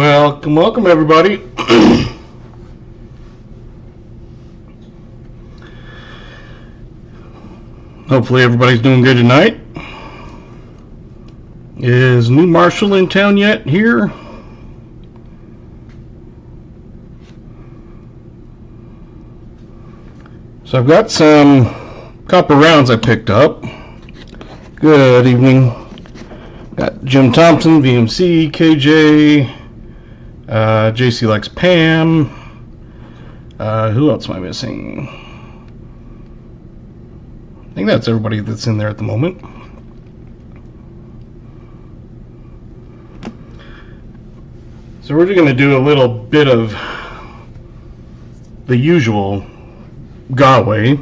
Welcome everybody. Hopefully everybody's doing good tonight. Is New Marshall in town yet here? So I've got some copper rounds I picked up. Good evening. Got Jim Thompson, VMC, KJ, JC likes Pam. Who else am I missing? I think that's everybody that's in there at the moment. So we're just going to do a little bit of the usual Galway,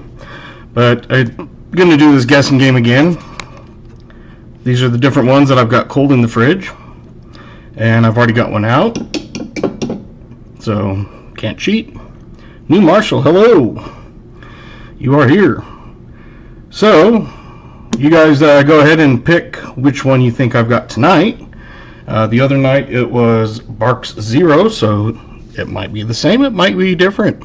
but I'm going to do this guessing game again. These are the different ones that I've got cold in the fridge, and I've already got one out, so can't cheat. New Marshall, hello. You are here. So you guys go ahead and pick which one you think I've got tonight. The other night it was Barks 0, so it might be the same, it might be different.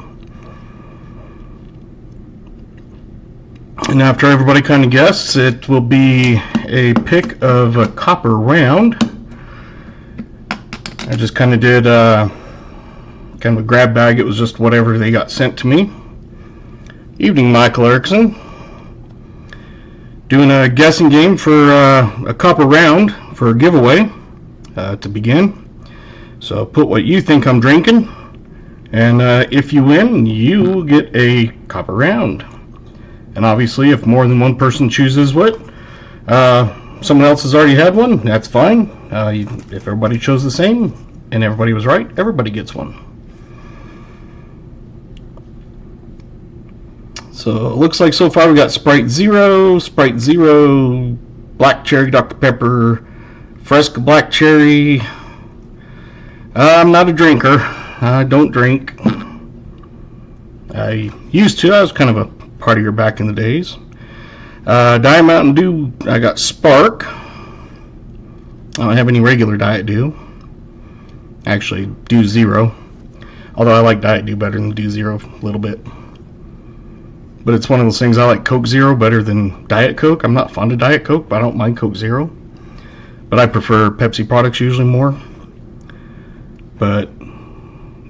And after everybody kind of guesses, it will be a pick of a copper round. I just kind of did kind of a grab bag. It was just whatever they got sent to me. Evening, Michael Erickson. Doing a guessing game for a copper round for a giveaway to begin. So put what you think I'm drinking, and if you win, you get a copper round. And obviously, if more than one person chooses what, someone else has already had one, that's fine. If everybody chose the same and everybody was right, everybody gets one. So it looks like so far we got Sprite 0, Black Cherry Dr. Pepper, Fresca Black Cherry. I'm not a drinker. I don't drink. I used to. I was kind of a partier back in the days. Diet Mountain Dew, I got Spark. I don't have any regular Diet Dew. Actually, Dew Zero. Although I like Diet Dew better than Dew Zero a little bit. But it's one of those things, I like Coke Zero better than Diet Coke. I'm not fond of Diet Coke, but I don't mind Coke Zero. But I prefer Pepsi products usually more. But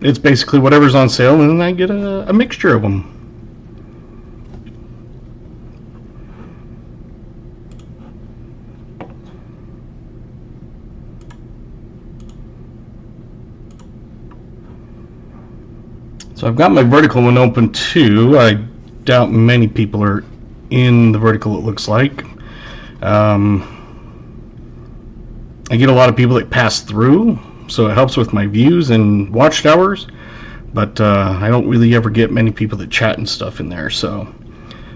it's basically whatever's on sale, and then I get a mixture of them. So I've got my vertical one open too. I doubt many people are in the vertical, it looks like. I get a lot of people that pass through, so it helps with my views and watch hours, but I don't really ever get many people that chat and stuff in there. So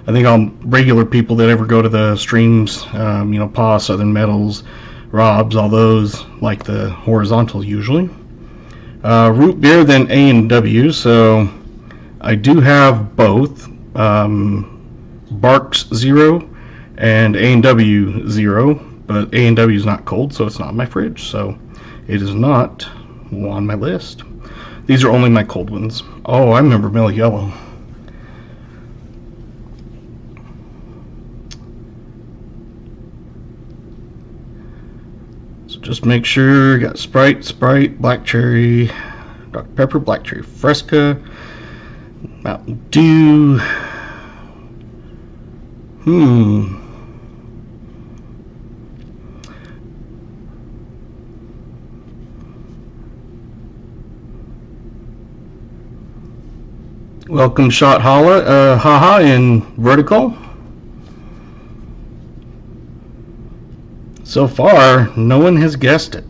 I think all regular people that ever go to the streams, you know, Pa, Southern Metals, Rob's, all those, like the horizontal usually. Root beer, then A and W, so I do have both. Barks 0 and A&W 0, but A&W is not cold, so it's not in my fridge, so it is not on my list. These are only my cold ones. Oh, I remember Mellow Yellow. So just make sure you got Sprite, Black Cherry, Dr. Pepper, Black Cherry Fresca, Mountain Dew. Welcome, Shot Holla, haha, in vertical. So far, no one has guessed it.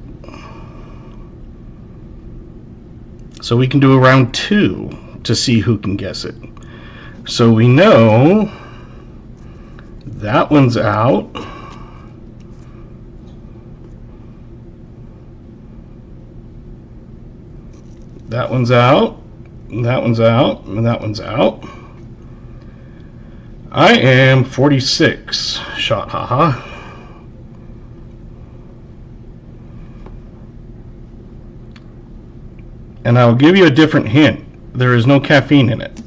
So we can do a round 2 to see who can guess it. So we know that one's out. That one's out. That one's out. And that one's out. I am 46. Shot, haha. And I'll give you a different hint. There is no caffeine in it.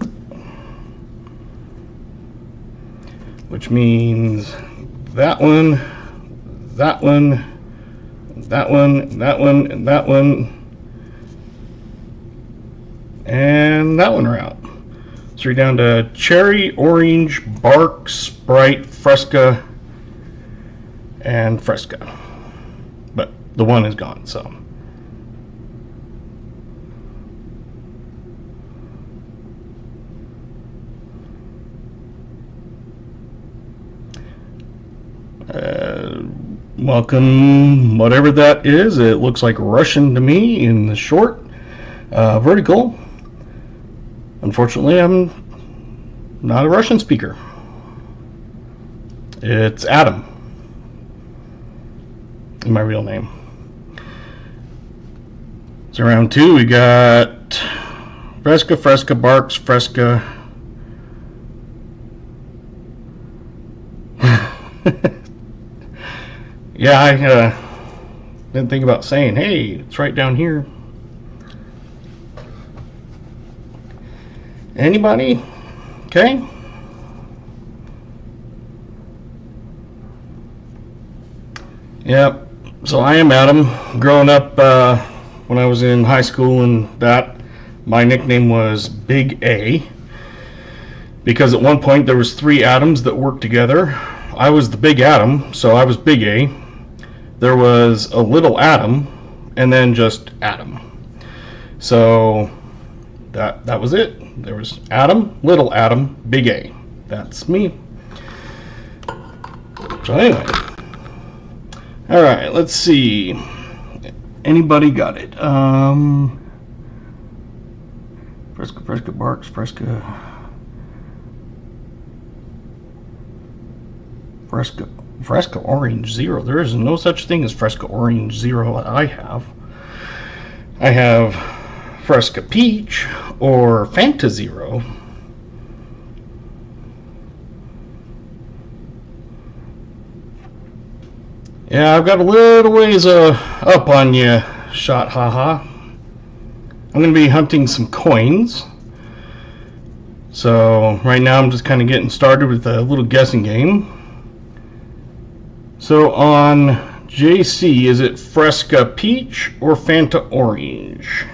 Which means that one, that one, that one, that one, and that one, and that one are out. So you're down to cherry, orange, bark, Sprite, Fresca, and Fresca. But the one is gone, so. Welcome, whatever that is. It looks like Russian to me in the short. Vertical. Unfortunately, I'm not a Russian speaker. It's Adam. My real name. So round 2, we got Fresca, Fresca, Barks, Fresca. Yeah, I didn't think about saying, hey, it's right down here. Anybody? Okay. Yep. So I am Adam. Growing up, when I was in high school and that, my nickname was Big A. Because at one point there was 3 Adams that worked together. I was the Big Adam, so I was Big A. There was a Little Adam, and then just Adam. So that was it. There was Adam, Little Adam, Big A. That's me. So anyway. Alright, let's see. Anybody got it? Fresca, Fresca, Barks, Fresca. Fresca Orange Zero. There is no such thing as Fresca Orange Zero that I have. I have Fresca Peach or Fanta Zero. Yeah, I've got a little ways up on you, shot haha. I'm going to be hunting some coins. So right now I'm just kind of getting started with a little guessing game. So on JC, is it Fresca Peach or Fanta Orange?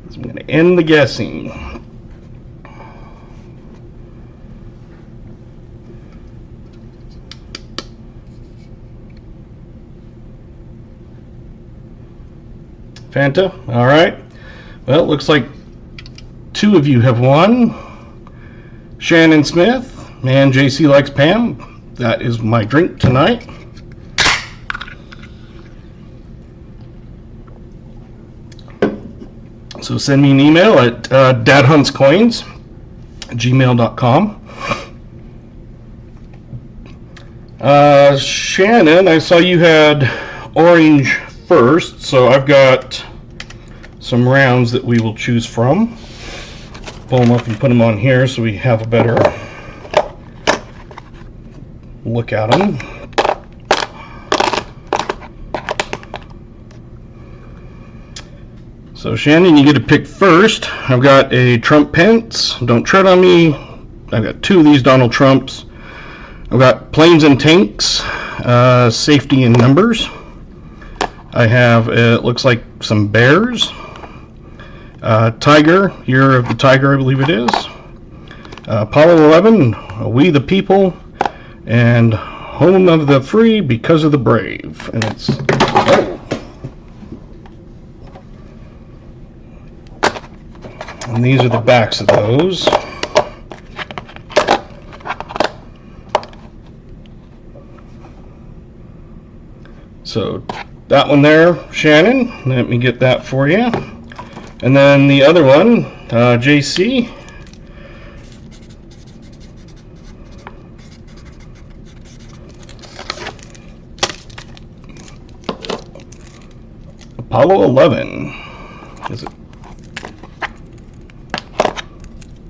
So I'm going to end the guessing. Fanta, all right. Well, it looks like 2 of you have won. Shannon Smith and JC Likes Pam. That is my drink tonight. So send me an email at dadhuntscoins@gmail.com. Shannon, I saw you had orange first, so I've got some rounds that we will choose from. Pull them up and put them on here so we have a better look at them. So Shannon, you get to pick first. I've got a Trump Pence, Don't Tread on Me. I've got 2 of these Donald Trumps. I've got Planes and Tanks, Safety in Numbers. I have, it looks like some bears. Tiger, Year of the Tiger, I believe it is. Apollo 11, We the People, and Home of the Free Because of the Brave. And it's, oh. And these are the backs of those. So that one there, Shannon, let me get that for you. And then the other one, JC. Apollo 11. Is it?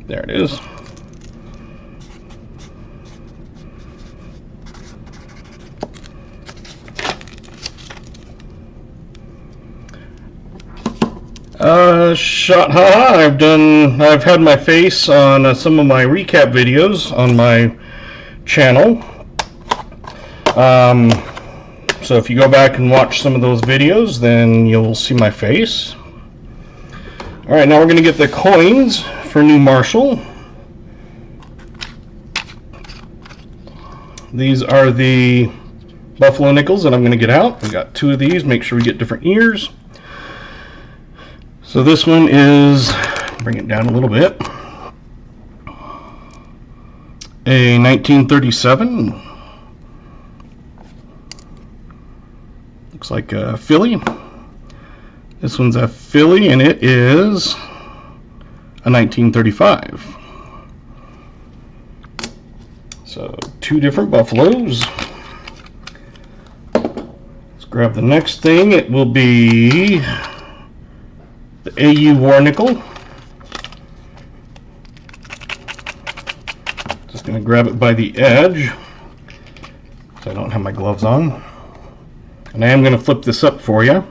There it is. Shot, haha, I've had my face on some of my recap videos on my channel. So if you go back and watch some of those videos, then you'll see my face. Alright, now we're going to get the coins for New Marshall. These are the buffalo nickels that I'm going to get out. We got 2 of these. Make sure we get different ears. So this one is, bring it down a little bit, a 1937. Looks like a filly. This one's a filly, and it is a 1935. So 2 different buffaloes. Let's grab the next thing. It will be the AU War Nickel. Just going to grab it by the edge, so I don't have my gloves on. And I am going to flip this up for you.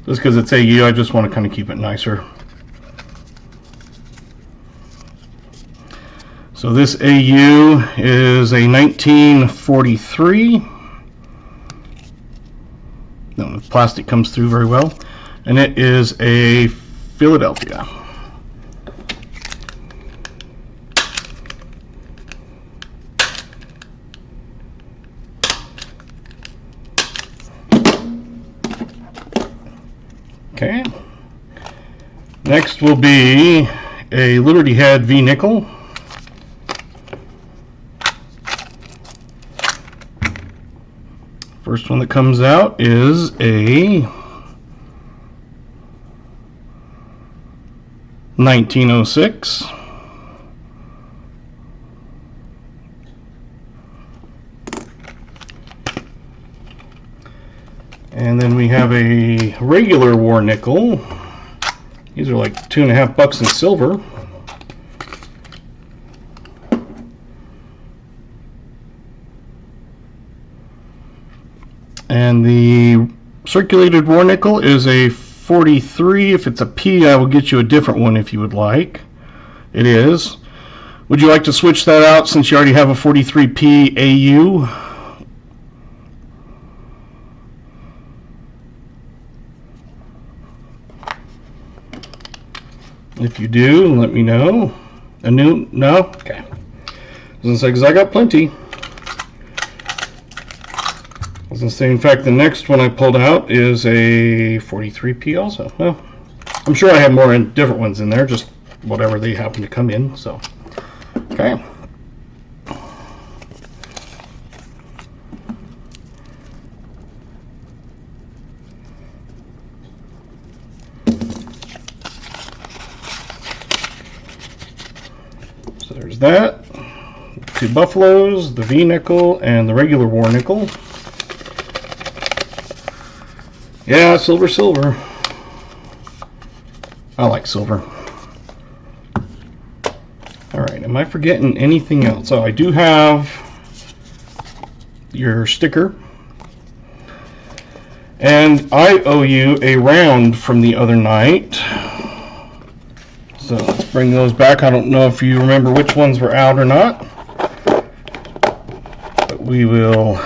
Just because it's AU, I just want to kind of keep it nicer. So this AU is a 1943. No, the plastic comes through very well. And it is a Philadelphia. Okay. Next will be a Liberty Head V nickel. First one that comes out is a 1906. And then we have a regular war nickel. These are like $2.50 in silver. And the circulated war nickel is a 43. If it's a P, I will get you a different one if you would like. It is. Would you like to switch that out since you already have a 43P AU? If you do, let me know. A new? No? Okay. I was going to say, because I got plenty. I was going to say, in fact, the next one I pulled out is a 43P also. Well, I'm sure I have more in different ones in there, just whatever they happen to come in. So, okay. So there's that. 2 buffaloes, the V nickel, and the regular war nickel. Yeah, silver, silver. I like silver. Alright, am I forgetting anything else? Oh, I do have your sticker. And I owe you a round from the other night. So let's bring those back. I don't know if you remember which ones were out or not. But we will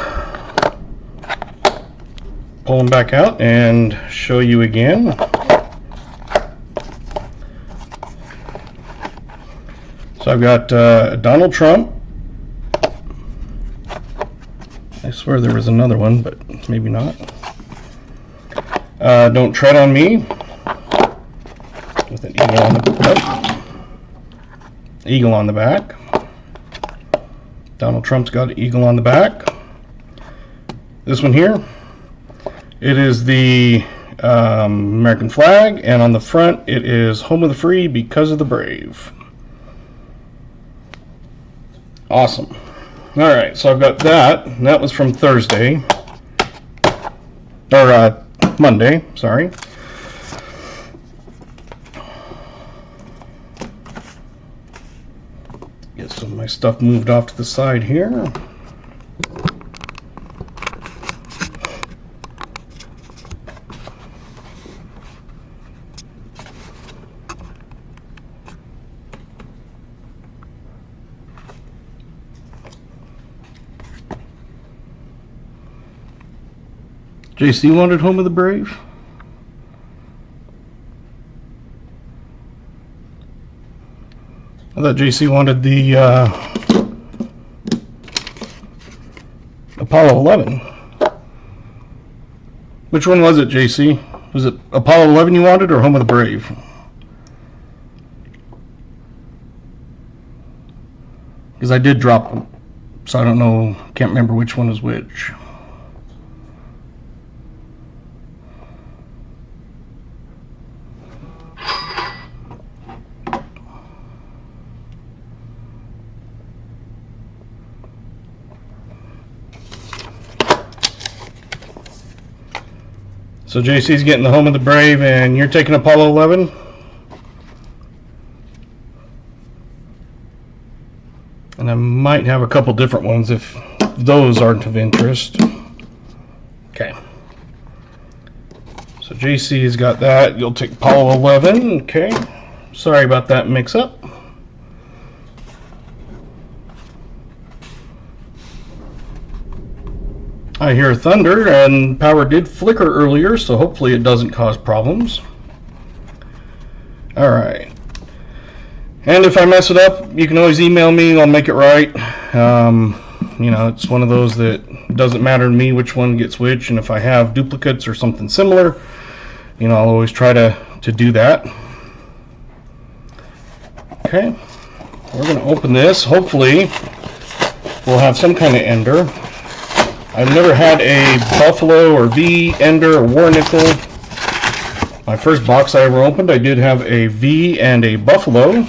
pull them back out and show you again. So I've got Donald Trump. I swear there was another one, but maybe not. Don't Tread on Me, with an eagle on the eagle on the back. Donald Trump's got an eagle on the back. This one here, it is the American flag, and on the front it is Home of the Free because of the brave. Awesome. Alright, so I've got that, and that was from Thursday, or Monday, sorry. Get some of my stuff moved off to the side here. JC wanted Home of the Brave. I thought JC wanted the Apollo 11. Which one was it, JC? Was it Apollo 11 you wanted, or Home of the Brave? Because I did drop them, so I don't know, can't remember which one is which. So JC's getting the Home of the Brave, and you're taking Apollo 11? And I might have a couple different ones if those aren't of interest. Okay. So JC's got that. You'll take Apollo 11. Okay. Sorry about that mix-up. I hear thunder, and power did flicker earlier, so hopefully it doesn't cause problems. Alright. And if I mess it up, you can always email me, I'll make it right. You know, it's one of those that doesn't matter to me which one gets which, and if I have duplicates or something similar, you know, I'll always try to do that. Okay. We're going to open this. Hopefully, we'll have some kind of ender. I've never had a Buffalo or V, Ender, or War Nickel. My first box I ever opened, I did have a V and a Buffalo.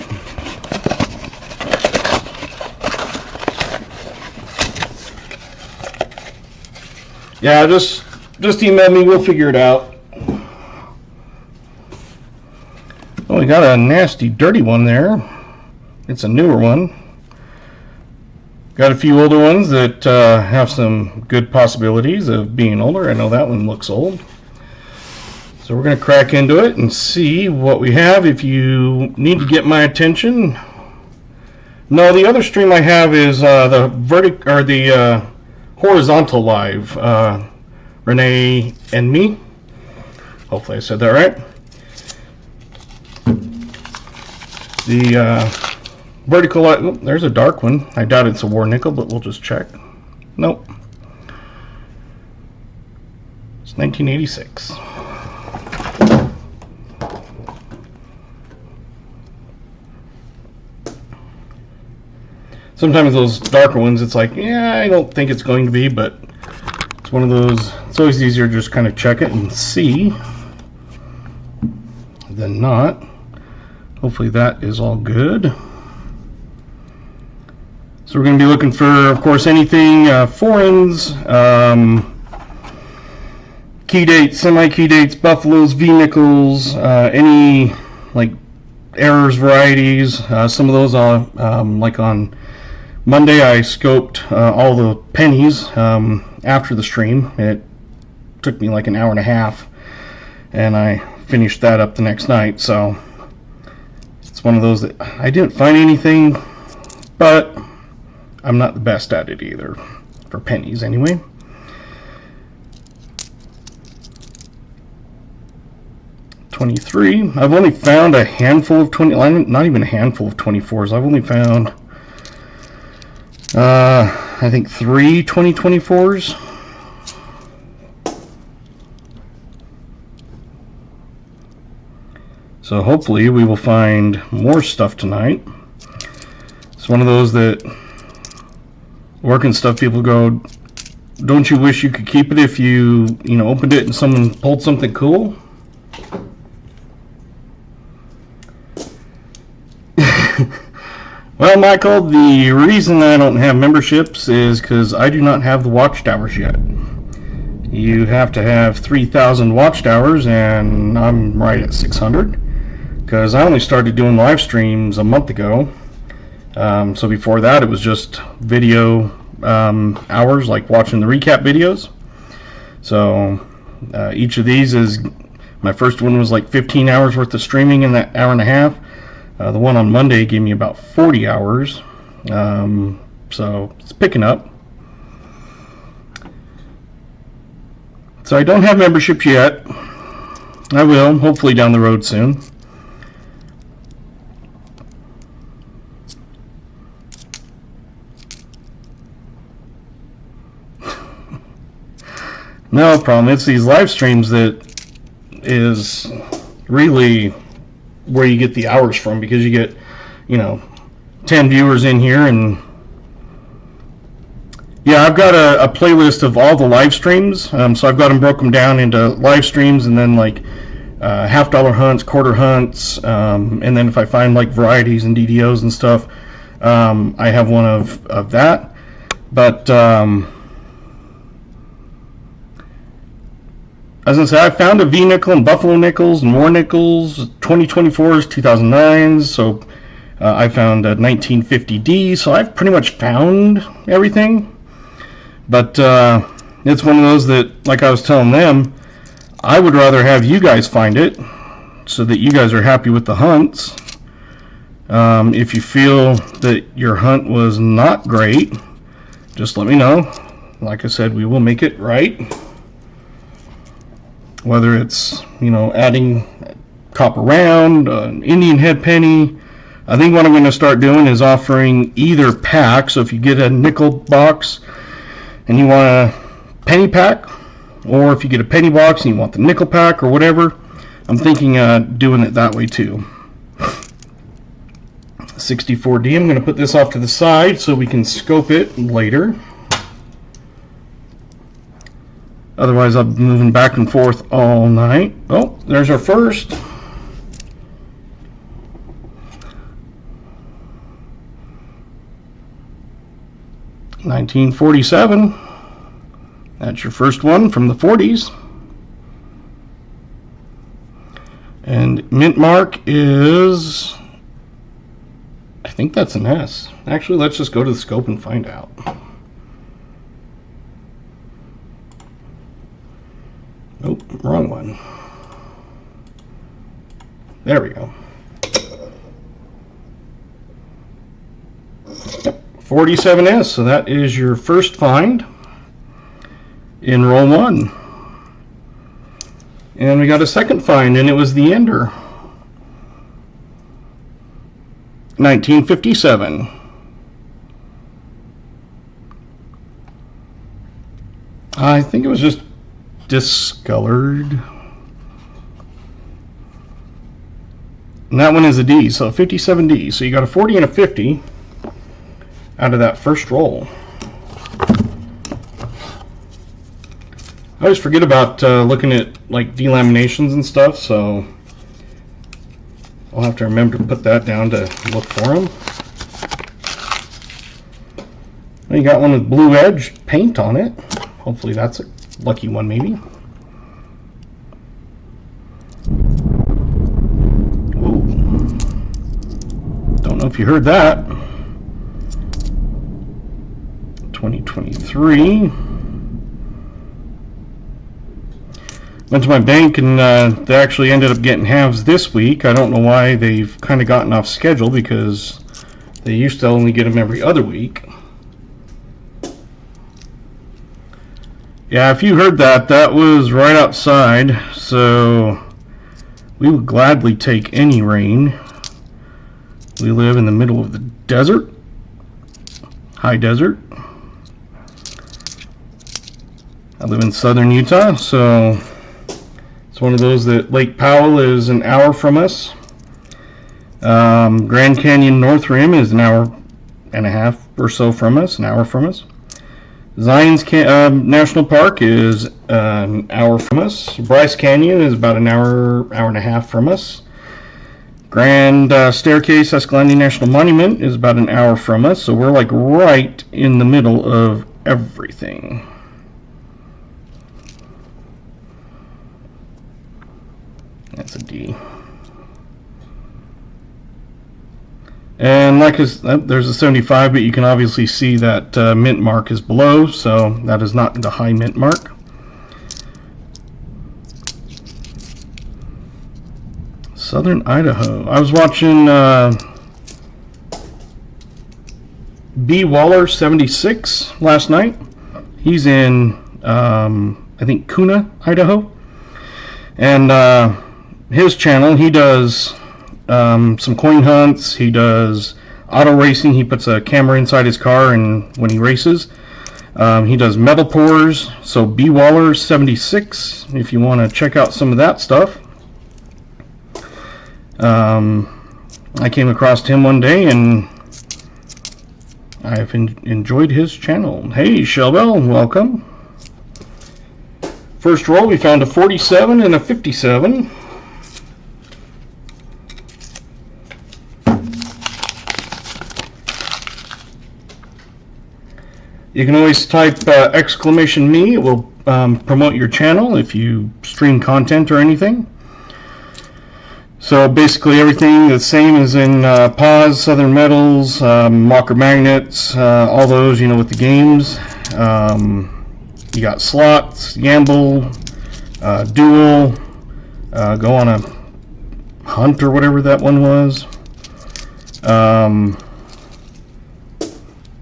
Yeah, just email me, we'll figure it out. Oh, we got a nasty, dirty one there. It's a newer one. Got a few older ones that have some good possibilities of being older. I know that one looks old. So we're going to crack into it and see what we have. If you need to get my attention. No, the other stream I have is the horizontal live. Renee and me. Hopefully I said that right. The vertical, oh, there's a dark one. I doubt it's a War Nickel, but we'll just check. Nope. It's 1986. Sometimes those darker ones, it's like, yeah, I don't think it's going to be, but it's one of those, it's always easier to just kind of check it and see than not. Hopefully that is all good. So we're going to be looking for, of course, anything foreigns, key dates, semi-key dates, Buffaloes, V-Nickels, any like errors, varieties. Some of those are like on Monday I scoped all the pennies after the stream. It took me like an hour and a half, and I finished that up the next night. So it's one of those that I didn't find anything, but I'm not the best at it either, for pennies anyway. $23. I've only found a handful of not even a handful of 24s. I've only found, I think 3 2024s. So hopefully we will find more stuff tonight. It's one of those that working stuff, people go, don't you wish you could keep it if you opened it and someone pulled something cool? Well, Michael, the reason I don't have memberships is because I do not have the watchtowers yet. You have to have 3,000 watchtowers, and I'm right at 600 because I only started doing live streams a month ago. So before that, it was just video hours, like watching the recap videos. So each of these is, my first one was like 15 hours worth of streaming in that hour and a half. The one on Monday gave me about 40 hours. So it's picking up. So I don't have memberships yet. I will, hopefully down the road soon. No problem. It's these live streams that is really where you get the hours from, because you get, 10 viewers in here, and yeah, I've got a playlist of all the live streams. So I've got them broken down into live streams, and then like $half-dollar hunts, quarter hunts, and then if I find like varieties and DDOs and stuff, I have one of that. But as I say, I found a V nickel and buffalo nickels and more nickels, 2024s, 2009s. So I found a 1950D. So I've pretty much found everything. But it's one of those that, like I was telling them, I would rather have you guys find it so that you guys are happy with the hunts. If you feel that your hunt was not great, just let me know. Like I said, we will make it right. Whether it's, adding copper round, an Indian head penny. I think what I'm going to start doing is offering either pack. So if you get a nickel box and you want a penny pack, or if you get a penny box and you want the nickel pack or whatever, I'm thinking doing it that way too. 64D, I'm going to put this off to the side so we can scope it later. Otherwise, I'll be moving back and forth all night. Oh, there's our first. $1947. That's your first one from the 40s. And mint mark is, I think that's an S. Actually, let's just go to the scope and find out. Nope, wrong one. There we go. Yep, 47S, so that is your first find in roll one. And we got a second find, and it was the ender. 1957. I think it was just discolored. And that one is a D, so 57D. So you got a 40 and a 50 out of that first roll. I always forget about looking at like delaminations and stuff, so I'll have to remember to put that down to look for them. Well, you got one with blue edge paint on it. Hopefully that's a lucky one, maybe. Ooh. Don't know if you heard that. 2023. Went to my bank, and they actually ended up getting halves this week. I don't know why they've kind of gotten off schedule, because they used to only get them every other week. Yeah, if you heard that, that was right outside, so we would gladly take any rain. We live in the middle of the desert, high desert. I live in southern Utah, so it's one of those that Lake Powell is an hour from us. Grand Canyon North Rim is an hour and a half or so from us, an hour from us. Zion's National Park is an hour from us. Bryce Canyon is about an hour and a half from us. Grand Staircase Escalante National Monument is about an hour from us. So we're like right in the middle of everything. That's a D. And like there's a 75, but you can obviously see that mint mark is below, so that is not the high mint mark. Southern Idaho. I was watching B. Waller 76 last night. He's in I think Kuna, Idaho. And his channel, he does some coin hunts. He does auto racing. He puts a camera inside his car and when he races. He does metal pours. So B Waller 76, if you want to check out some of that stuff. I came across him one day and I've enjoyed his channel. Hey Shelbell, welcome. First roll, we found a 47 and a 57. You can always type exclamation me. It will promote your channel if you stream content or anything. So basically everything the same as in Pause, Southern Metals, Walker Magnets, all those, you know, with the games. You got slots, gamble, duel, go on a hunt or whatever that one was.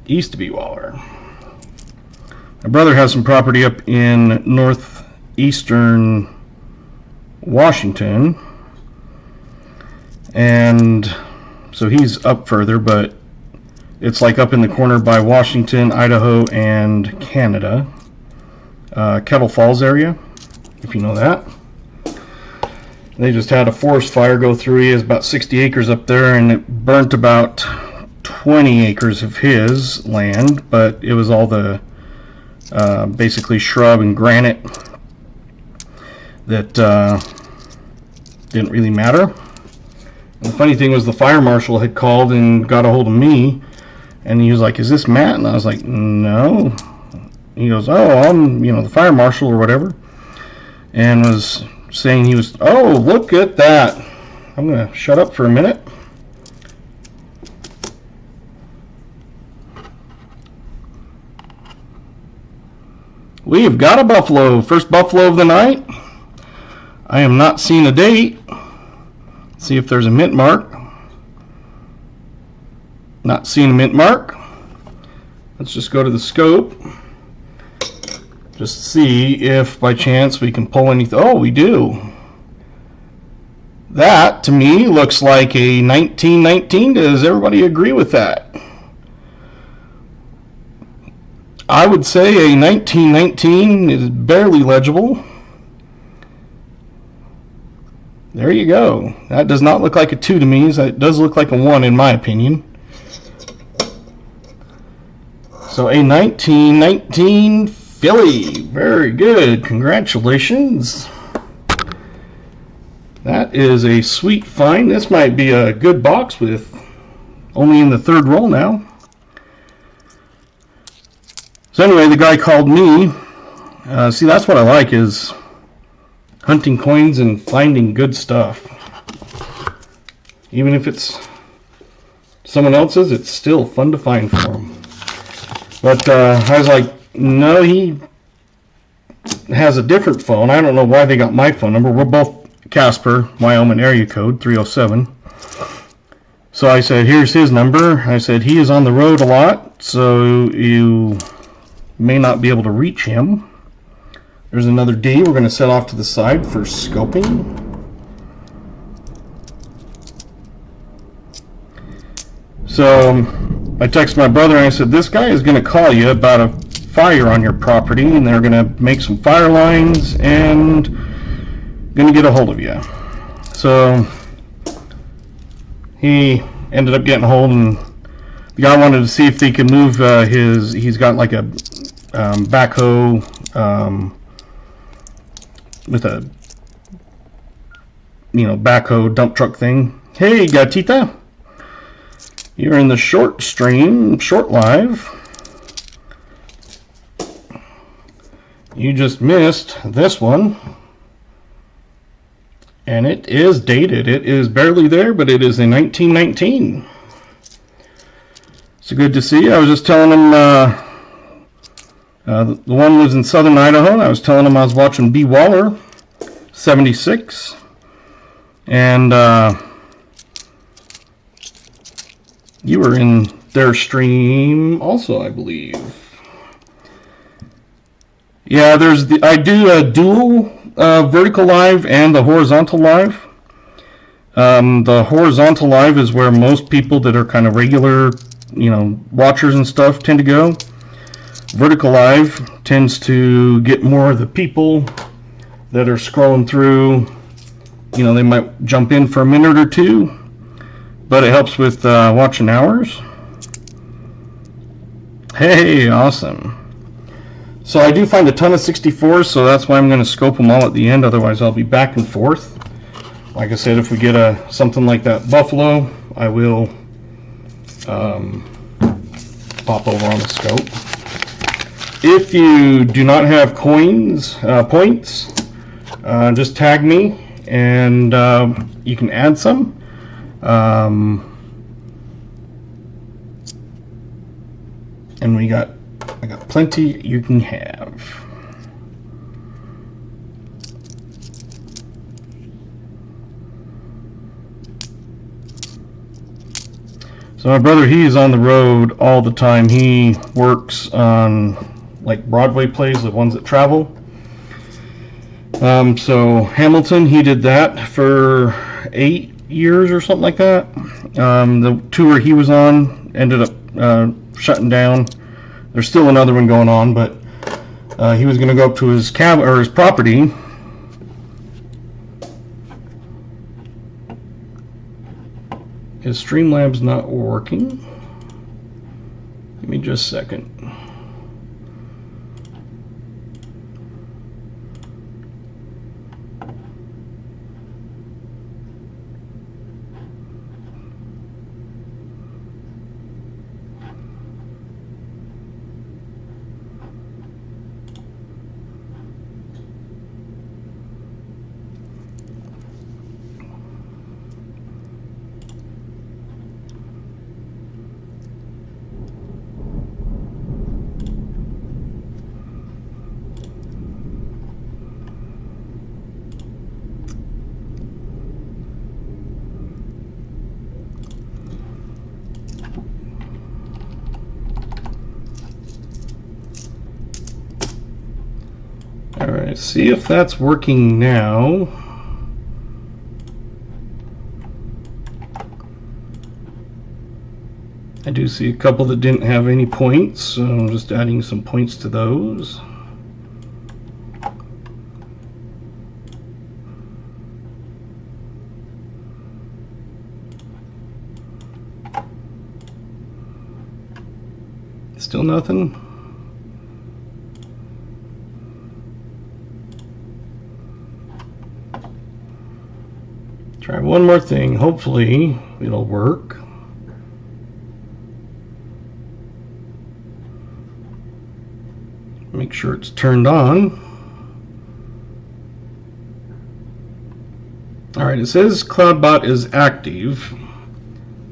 Used to be Waller. My brother has some property up in northeastern Washington, and so he's up further, but it's like up in the corner by Washington, Idaho, and Canada. Kettle Falls area, if you know that. They just had a forest fire go through. He has about 60 acres up there, and it burnt about 20 acres of his land, but it was all the basically shrub and granite that didn't really matter. And the funny thing was the fire marshal had called and got a hold of me, and he was like, "Is this Matt?" And I was like, "No." He goes, "Oh, I'm, you know, the fire marshal or whatever," and was saying he was, "Oh, look at that." I'm gonna shut up for a minute. We have got a buffalo, first buffalo of the night. I am not seeing a date. Let's see if there's a mint mark. Not seeing a mint mark. Let's just go to the scope. Just see if by chance we can pull anything. Oh, we do. That to me looks like a 1919. Does everybody agree with that? I would say a 1919 is barely legible. There you go. That does not look like a 2 to me. That does look like a 1 in my opinion. So a 1919 Philly. Very good. Congratulations. That is a sweet find. This might be a good box with only in the 3rd roll now. So anyway, the guy called me. See, that's what I like, is hunting coins and finding good stuff. Even if it's someone else's, it's still fun to find for them. But I was like, no, he has a different phone. I don't know why they got my phone number. We're both Casper, Wyoming area code 307. So I said, here's his number. I said, he is on the road a lot, so you may not be able to reach him. There's another D. We're going to set off to the side for scoping. So I texted my brother and I said, this guy is going to call you about a fire on your property, and they're going to make some fire lines and going to get a hold of you. So he ended up getting a hold, and the guy wanted to see if they could move he's got like a backhoe with a, you know, backhoe dump truck thing. Hey Gatita, you're in the short stream, short live. You just missed this one, and it is dated. It is barely there, but it is a 1919. So good to see you. I was just telling him the one was in southern Idaho, and I was telling him I was watching B Waller 76, and you were in their stream also, I believe. Yeah, I do a dual vertical live and the horizontal live. The horizontal live is where most people that are kind of regular, watchers and stuff tend to go. Vertical live tends to get more of the people that are scrolling through. They might jump in for a minute or two, but it helps with watching hours. Hey, awesome. So I do find a ton of 64s, so that's why I'm going to scope them all at the end. Otherwise, I'll be back and forth. Like I said, if we get something like that buffalo, I will pop over on the scope. If you do not have points, just tag me, and you can add some. And I got plenty you can have. So my brother, he's on the road all the time. He works on like Broadway plays, the ones that travel. So Hamilton, he did that for 8 years or something like that. The tour he was on ended up shutting down. There's still another one going on, but he was going to go up to his cabin or his property. His Streamlab's not working. Give me just a second. Alright, see if that's working now. I do see a couple that didn't have any points, so I'm just adding some points to those. Still nothing? Try one more thing. Hopefully it'll work. Make sure it's turned on. Alright, it says CloudBot is active.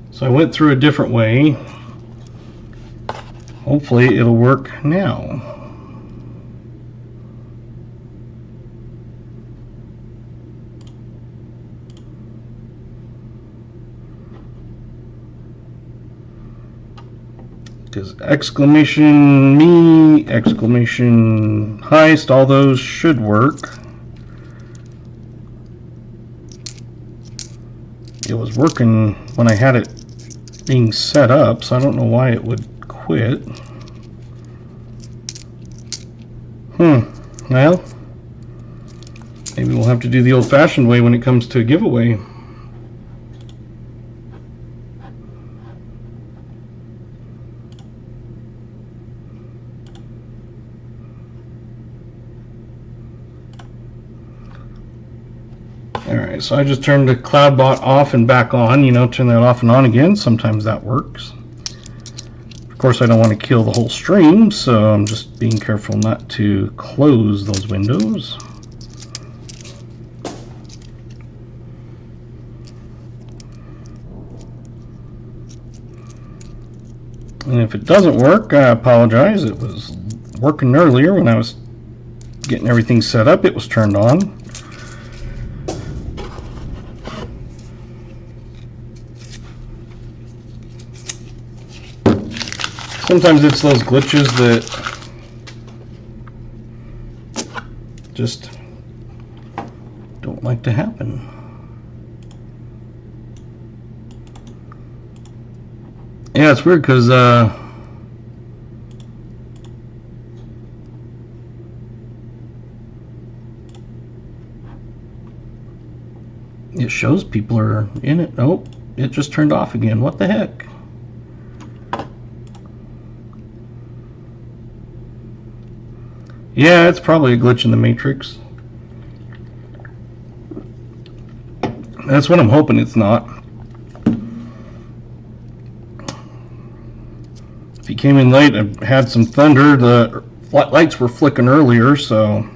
So I went through a different way. Hopefully it'll work now. Because exclamation me, exclamation heist, all those should work. It was working when I had it being set up, so I don't know why it would quit. Well, maybe we'll have to do the old-fashioned way when it comes to a giveaway. Alright, so I just turned the CloudBot off and back on, turn that off and on again. Sometimes that works. Of course, I don't want to kill the whole stream, so I'm just being careful not to close those windows. And if it doesn't work, I apologize. It was working earlier when I was getting everything set up. It was turned on. Sometimes it's those glitches that Just don't like to happen. Yeah, it's weird because it shows people are in it. Oh, it just turned off again. What the heck? Yeah, it's probably a glitch in the matrix. That's what I'm hoping it's not. If you came in late, I had some thunder. The lights were flicking earlier, so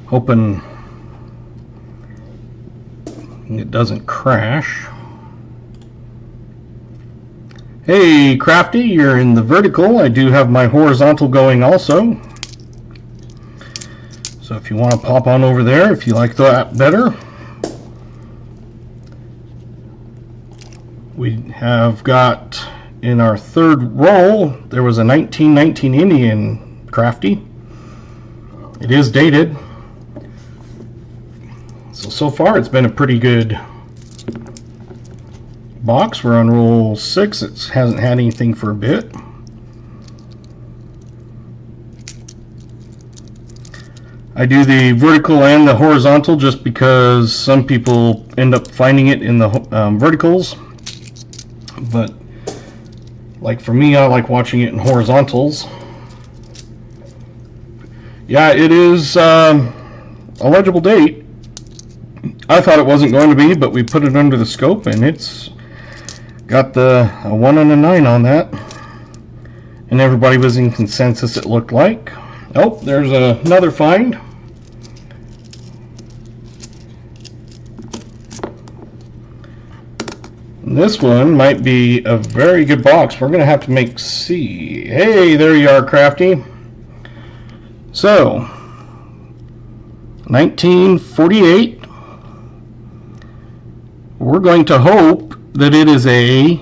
hoping it doesn't crash. Hey, Crafty, you're in the vertical. I do have my horizontal going also. So if you want to pop on over there, if you like that better. We have got in our third roll, there was a 1919 Indian, Crafty. It is dated. So far it's been a pretty good box. We're on roll 6. It hasn't had anything for a bit. I do the vertical and the horizontal just because some people end up finding it in the verticals, but like for me, I like watching it in horizontals. Yeah, it is a legible date. I thought it wasn't going to be, but we put it under the scope and it's got a 1 and a 9 on that. And everybody was in consensus, it looked like. Oh, there's another find. This one might be a very good box. We're going to have to make C. Hey, there you are, Crafty. So, 1948. We're going to hope that it is a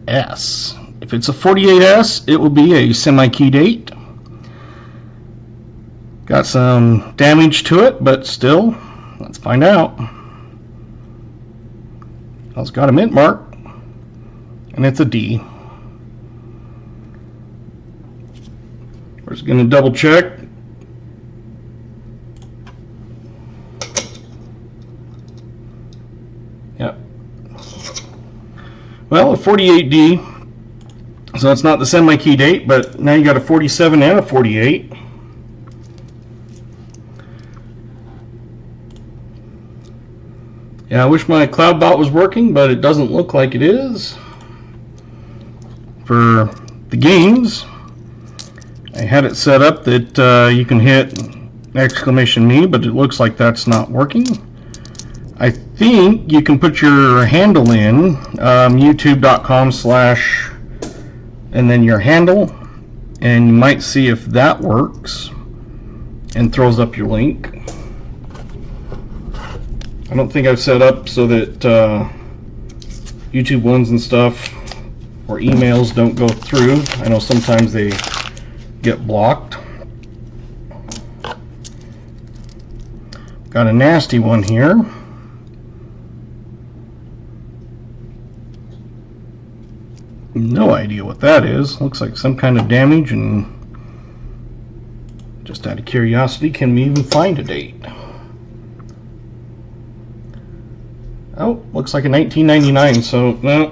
S. If it's a 48S, it will be a semi-key date. Got some damage to it, but still, let's find out. Well, it's got a mint mark, and it's a D. We're just going to double check. Yep. Well, a 48D, so it's not the semi-key date, but now you got a 47 and a 48. Yeah, I wish my cloud bot was working, but it doesn't look like it is. For the games, I had it set up that you can hit !me, but it looks like that's not working. I think you can put your handle in, youtube.com/ and then your handle, and you might see if that works and throws up your link. I don't think I've set up so that YouTube ones and stuff or emails don't go through. I know sometimes they get blocked. Got a nasty one here. No idea what that is. Looks like some kind of damage, and just out of curiosity, can we even find a date? Oh, looks like a 1999, so well,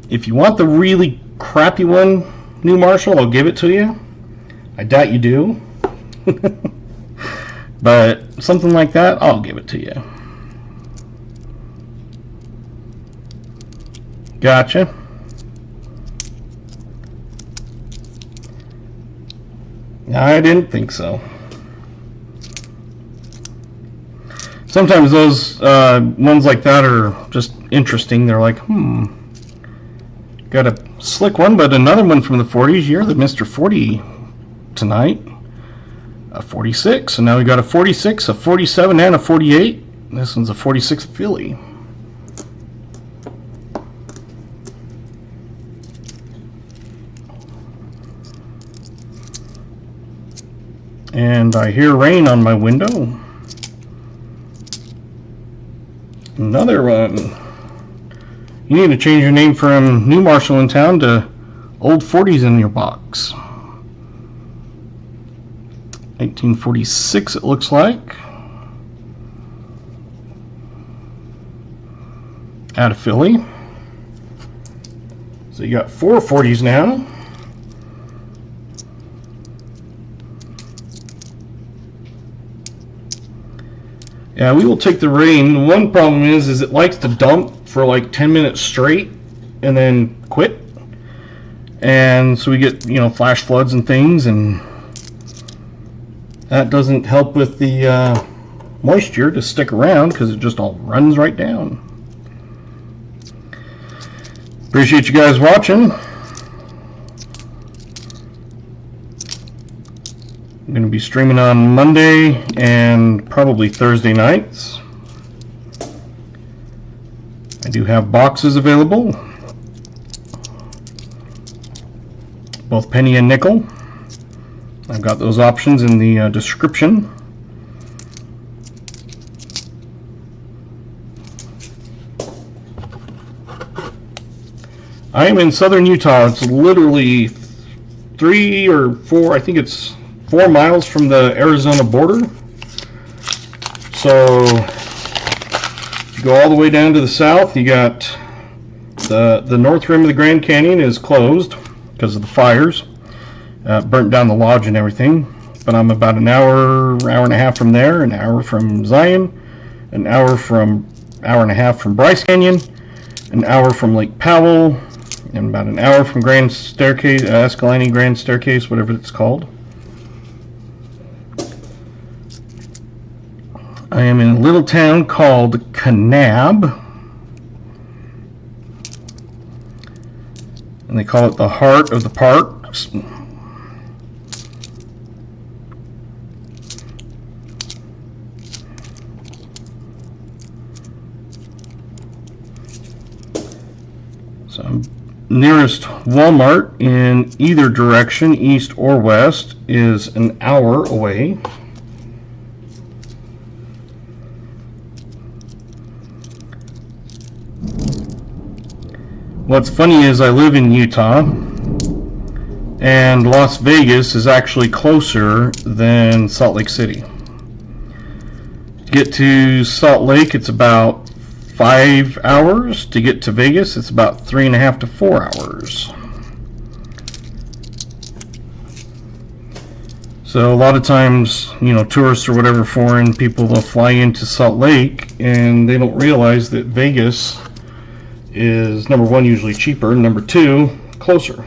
if you want the really crappy one, New Marshall, I'll give it to you. I doubt you do. But something like that, I'll give it to you. Gotcha. I didn't think so. Sometimes those ones like that are just interesting. They're like, got a slick one, but another one from the 40s. You're the Mr. 40 tonight. A 46. So now we got a 46, a 47, and a 48. This one's a 46 Philly. And I hear rain on my window. Another one. You need to change your name from New Marshall in Town to Old 40s in your box. 1946 it looks like. Out of Philly. So you got 4 40s now. Yeah, we will take the rain. One problem is it likes to dump for like 10 minutes straight and then quit. And so we get, flash floods and things, and that doesn't help with the moisture to stick around because it just all runs right down. Appreciate you guys watching. I'm going to be streaming on Monday and probably Thursday nights. I do have boxes available, both penny and nickel. I've got those options in the description. I am in southern Utah. It's literally 3 or 4, I think it's 4 miles from the Arizona border. So if you go all the way down to the south, you got the north rim of the Grand Canyon is closed because of the fires. Burnt down the lodge and everything. But I'm about an hour and a half from there, an hour from Zion, an hour and a half from Bryce Canyon, an hour from Lake Powell, and about an hour from Grand Staircase, Escalante Grand Staircase, whatever it's called. I am in a little town called Kanab, and they call it the heart of the parks. So nearest Walmart in either direction, east or west, is an hour away. What's funny is I live in Utah, and Las Vegas is actually closer than Salt Lake City. To get to Salt Lake, it's about 5 hours. To get to Vegas, it's about 3.5 to 4 hours. So a lot of times, tourists or whatever, foreign people, they'll fly into Salt Lake and they don't realize that Vegas is, number one, usually cheaper, and number two, closer,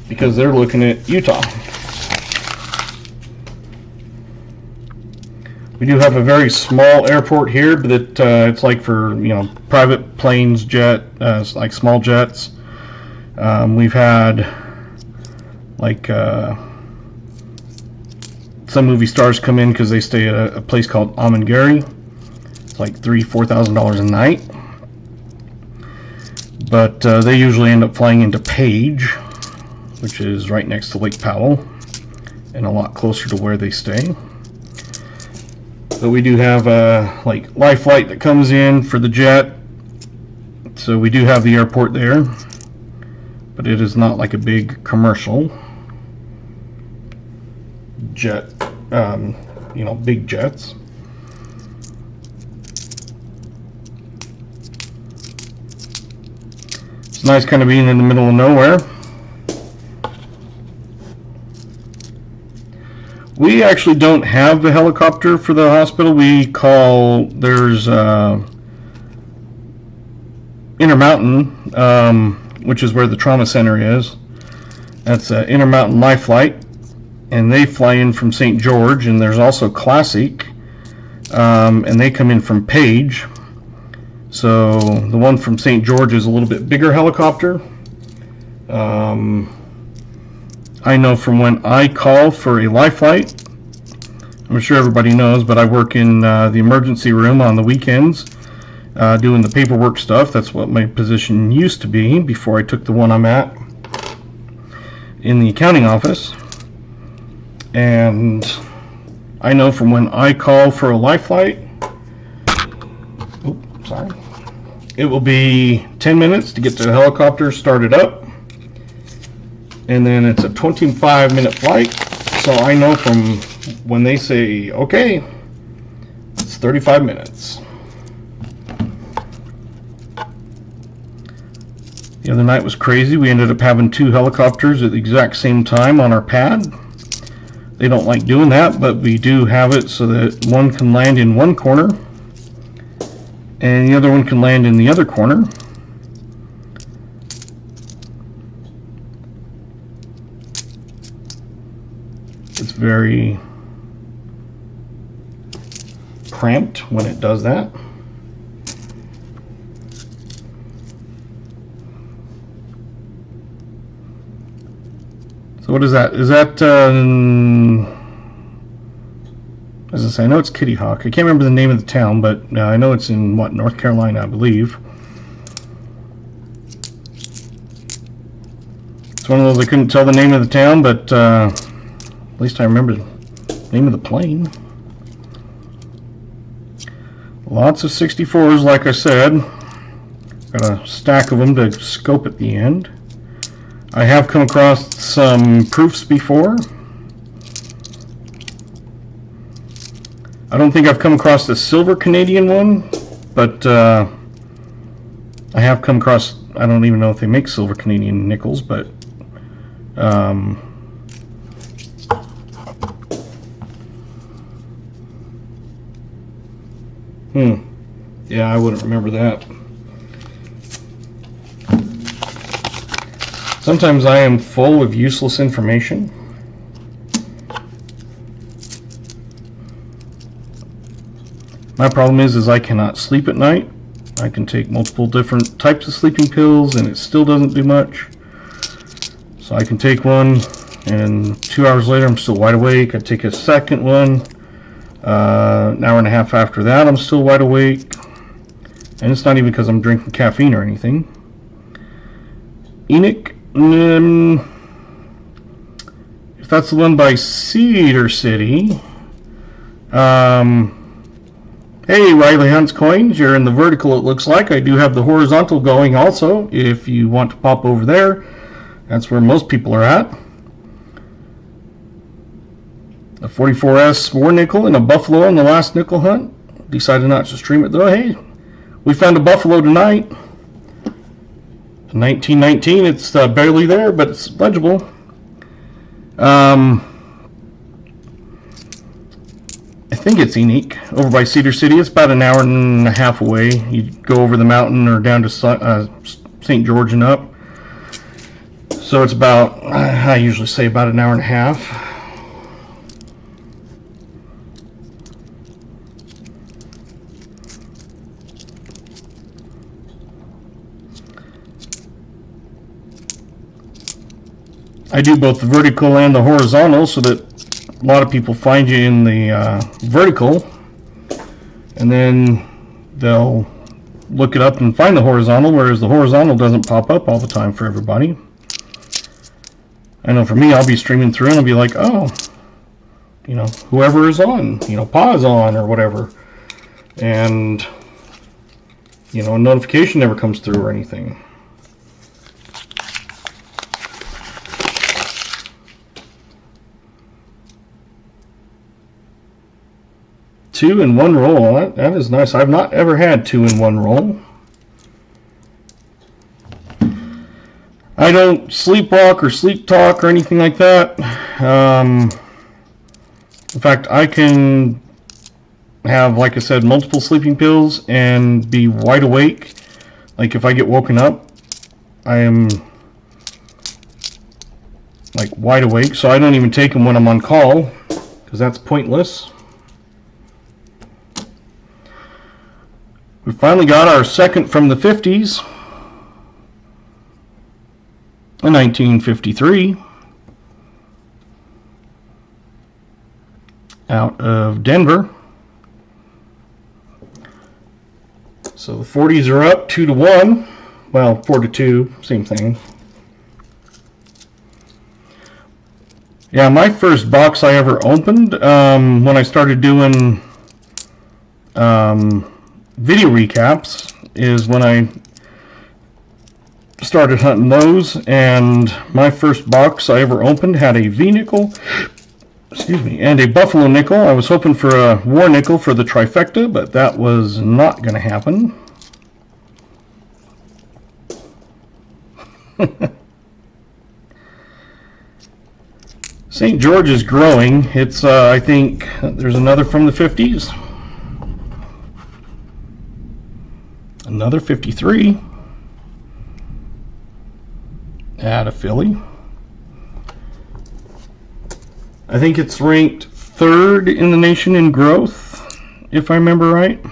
because they're looking at Utah. We do have a very small airport here, but it's like for private planes, like small jets. We've had like some movie stars come in because they stay at a place called Amangari. It's like $4,000 a night. But they usually end up flying into Page, which is right next to Lake Powell and a lot closer to where they stay. But we do have like Life Flight that comes in for the jet, so we do have the airport there, but it is not like a big commercial jet, big jets. It's nice kind of being in the middle of nowhere. We actually don't have the helicopter for the hospital. We call, there's Intermountain, which is where the trauma center is. That's Intermountain Life Flight, and they fly in from St. George, and there's also Classic, and they come in from Page. So the one from St. George is a little bit bigger helicopter. I know from when I call for a life flight, I'm sure everybody knows, but I work in the emergency room on the weekends doing the paperwork stuff. That's what my position used to be before I took the one I'm at in the accounting office. And I know from when I call for a life flight, it will be 10 minutes to get the helicopter started up, and then it's a 25-minute flight. So I know from when they say okay, it's 35 minutes. The other night was crazy. We ended up having 2 helicopters at the exact same time on our pad. They don't like doing that, but we do have it so that one can land in one corner and the other one can land in the other corner. It's very cramped when it does that. So what is that? Is that, as I say, I know it's Kitty Hawk. I can't remember the name of the town, but I know it's in, what, North Carolina, I believe. It's one of those I couldn't tell the name of the town, but at least I remember the name of the plane. Lots of 64s, like I said. Got a stack of them to scope at the end. I have come across some proofs before. I don't think I've come across the silver Canadian one, but I have come across, I don't even know if they make silver Canadian nickels, but yeah, I wouldn't remember that. Sometimes I am full of useless information. My problem is I cannot sleep at night. I can take multiple different types of sleeping pills and it still doesn't do much. So I can take one and 2 hours later I'm still wide awake. I take a second one, an hour and a half after that I'm still wide awake. And it's not even because I'm drinking caffeine or anything. Enoch. If that's the one by Cedar City, hey, Riley Hunt's Coins, you're in the vertical it looks like. I do have the horizontal going also, if you want to pop over there. That's where most people are at. A 44S war nickel and a buffalo in the last nickel hunt. Decided not to stream it though. Hey, we found a buffalo tonight. 1919, it's barely there, but it's legible. I think it's Enoch, over by Cedar City. It's about an hour and a half away. You go over the mountain or down to St. George and up. So it's about, I usually say about an hour and a half. I do both the vertical and the horizontal so that a lot of people find you in the vertical and then they'll look it up and find the horizontal, whereas the horizontal doesn't pop up all the time for everybody. I know for me, I'll be streaming through and I'll be like, oh, you know, whoever is on, you know, pause on or whatever, and you know, a notification never comes through or anything. Two in one roll. That is nice. I've not ever had 2 in 1 roll. I don't sleepwalk or sleep talk or anything like that. In fact, I can have, like I said, multiple sleeping pills and be wide awake. Like if I get woken up, I am like wide awake. So I don't even take them when I'm on call because that's pointless. We finally got our second from the 50s, in 1953, out of Denver. So the 40s are up 2-1, well 4-2, same thing. Yeah, my first box I ever opened when I started doing video recaps is when I started hunting those, and my first box I ever opened had a V-nickel, excuse me, and a buffalo nickel. I was hoping for a war nickel for the trifecta, but that was not going to happen. St. George is growing. It's, I think, there's another from the 50s. Another 53. Add a filly. I think it's ranked 3rd in the nation in growth, if I remember right.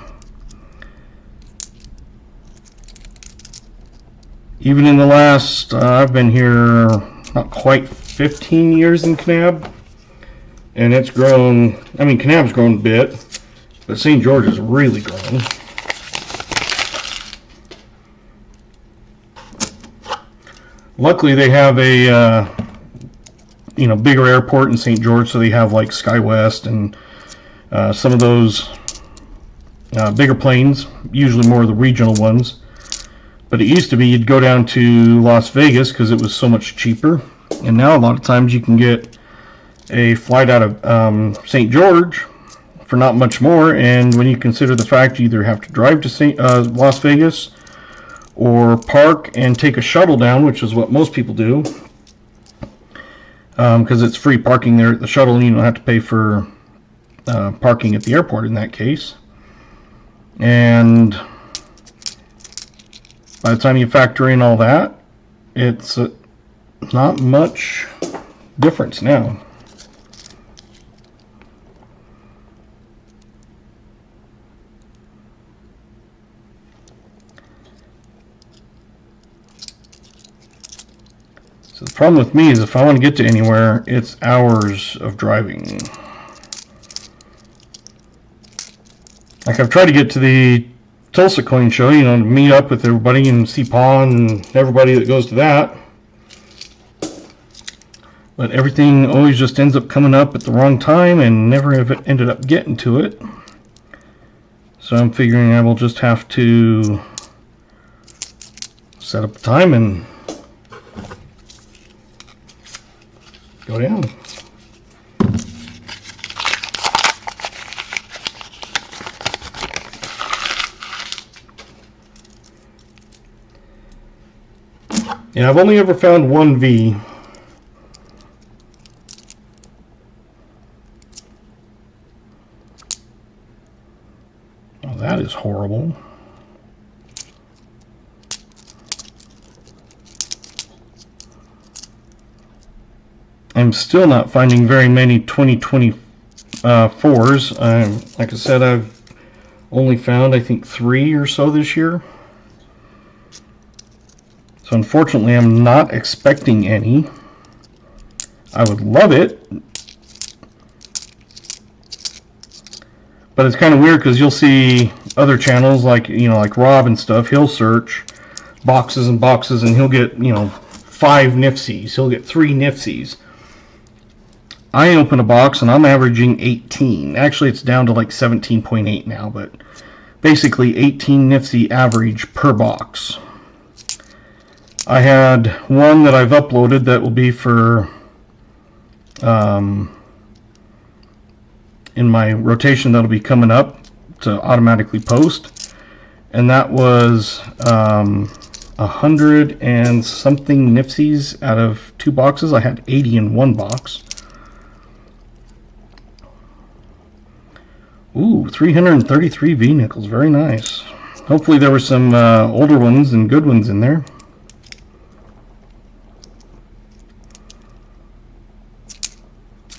Even in the last, I've been here not quite 15 years in Kanab, and it's grown. I mean, Kanab's grown a bit, but St. George has really grown. Luckily, they have a bigger airport in St. George, so they have like SkyWest and some of those bigger planes, usually more of the regional ones. But it used to be you'd go down to Las Vegas because it was so much cheaper. And now a lot of times you can get a flight out of St. George for not much more. And when you consider the fact you either have to drive to Las Vegas or park and take a shuttle down, which is what most people do, because it's free parking there at the shuttle, and you don't have to pay for parking at the airport in that case. And by the time you factor in all that, it's not much difference now. So the problem with me is if I want to get to anywhere, it's hours of driving. Like I've tried to get to the Tulsa Coin Show, to meet up with everybody and see Paul and everybody that goes to that. But everything always just ends up coming up at the wrong time and never have ended up getting to it. So I'm figuring I will just have to set up the time and go down. Yeah, I've only ever found one V. Oh, that is horrible. I'm still not finding very many 2024s. Like I said, I've only found, I think, 3 or so this year. So unfortunately, I'm not expecting any. I would love it. But it's kind of weird because you'll see other channels like, like Rob and stuff. He'll search boxes and boxes and he'll get, 5 Nifsies. He'll get 3 Nifsies. I open a box and I'm averaging 18. Actually, it's down to like 17.8 now, but basically 18 Nifsi average per box. I had one that I've uploaded that will be for in my rotation that'll be coming up to automatically post, and that was 100 and something Nifsies out of 2 boxes. I had 80 in 1 box. Ooh, 333 V-nickels, very nice. Hopefully there were some older ones and good ones in there.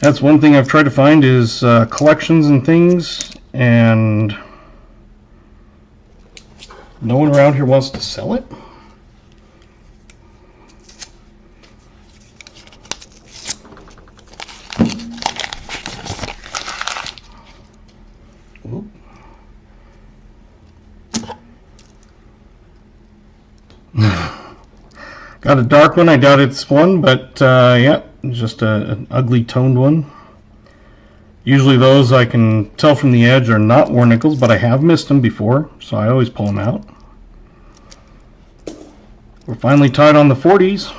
That's one thing I've tried to find is collections and things, and no one around here wants to sell it. Oop. Got a dark one. I doubt it's one, but yeah, It's just an ugly toned one. Usually those I can tell from the edge are not war nickels, but I have missed them before, so I always pull them out. We're finally tied on the 40s.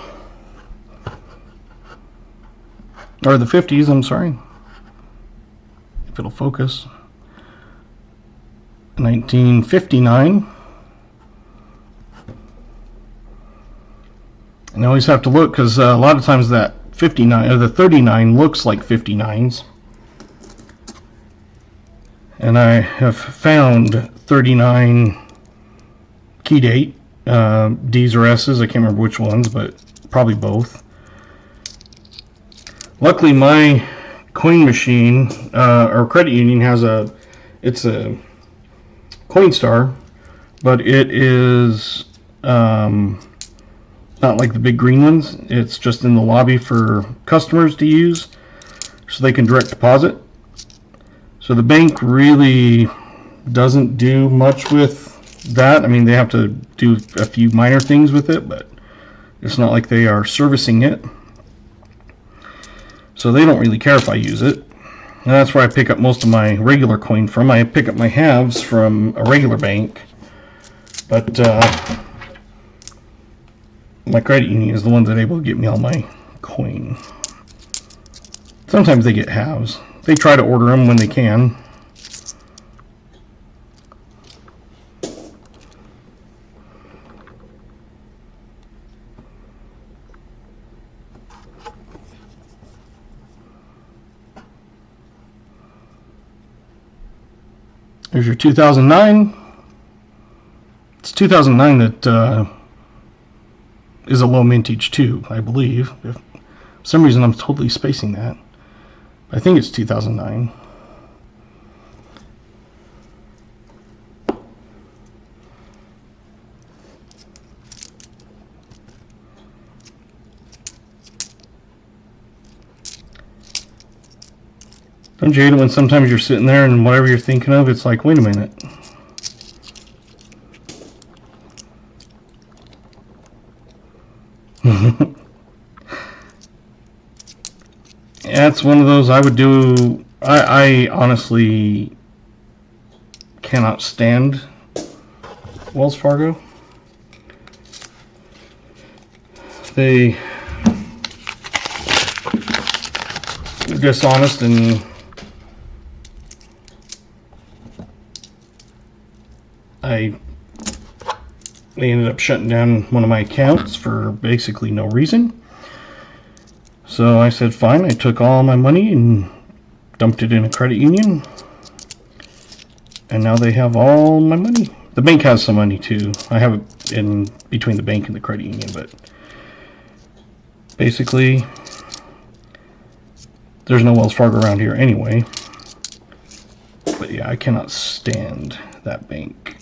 Or the 50s, I'm sorry. If it'll focus. 1959. And I always have to look because a lot of times that 59 or the 39 looks like 59s. And I have found 39 key date, D's or S's, I can't remember which ones, but probably both. Luckily my coin machine, or credit union has it's a Coinstar, but it is not like the big green ones. It's just in the lobby for customers to use so they can direct deposit. So the bank really doesn't do much with that. I mean, they have to do a few minor things with it, but it's not like they are servicing it. So they don't really care if I use it. And that's where I pick up most of my regular coin from. I pick up my halves from a regular bank, but my credit union is the one that's able to get me all my coin. Sometimes they get halves. They try to order them when they can. There's your 2009. It's 2009 that is a low mintage too, I believe. For some reason I'm totally spacing that. I think it's 2009. Don't you hate it when sometimes you're sitting there and whatever you're thinking of, it's like, wait a minute. That's one of those I would do. I honestly cannot stand Wells Fargo. They're dishonest, and they ended up shutting down one of my accounts for basically no reason. So I said fine, I took all my money and dumped it in a credit union, and now they have all my money. The bank has some money too. I have it in between the bank and the credit union, but basically there's no Wells Fargo around here anyway. But yeah, I cannot stand that bank.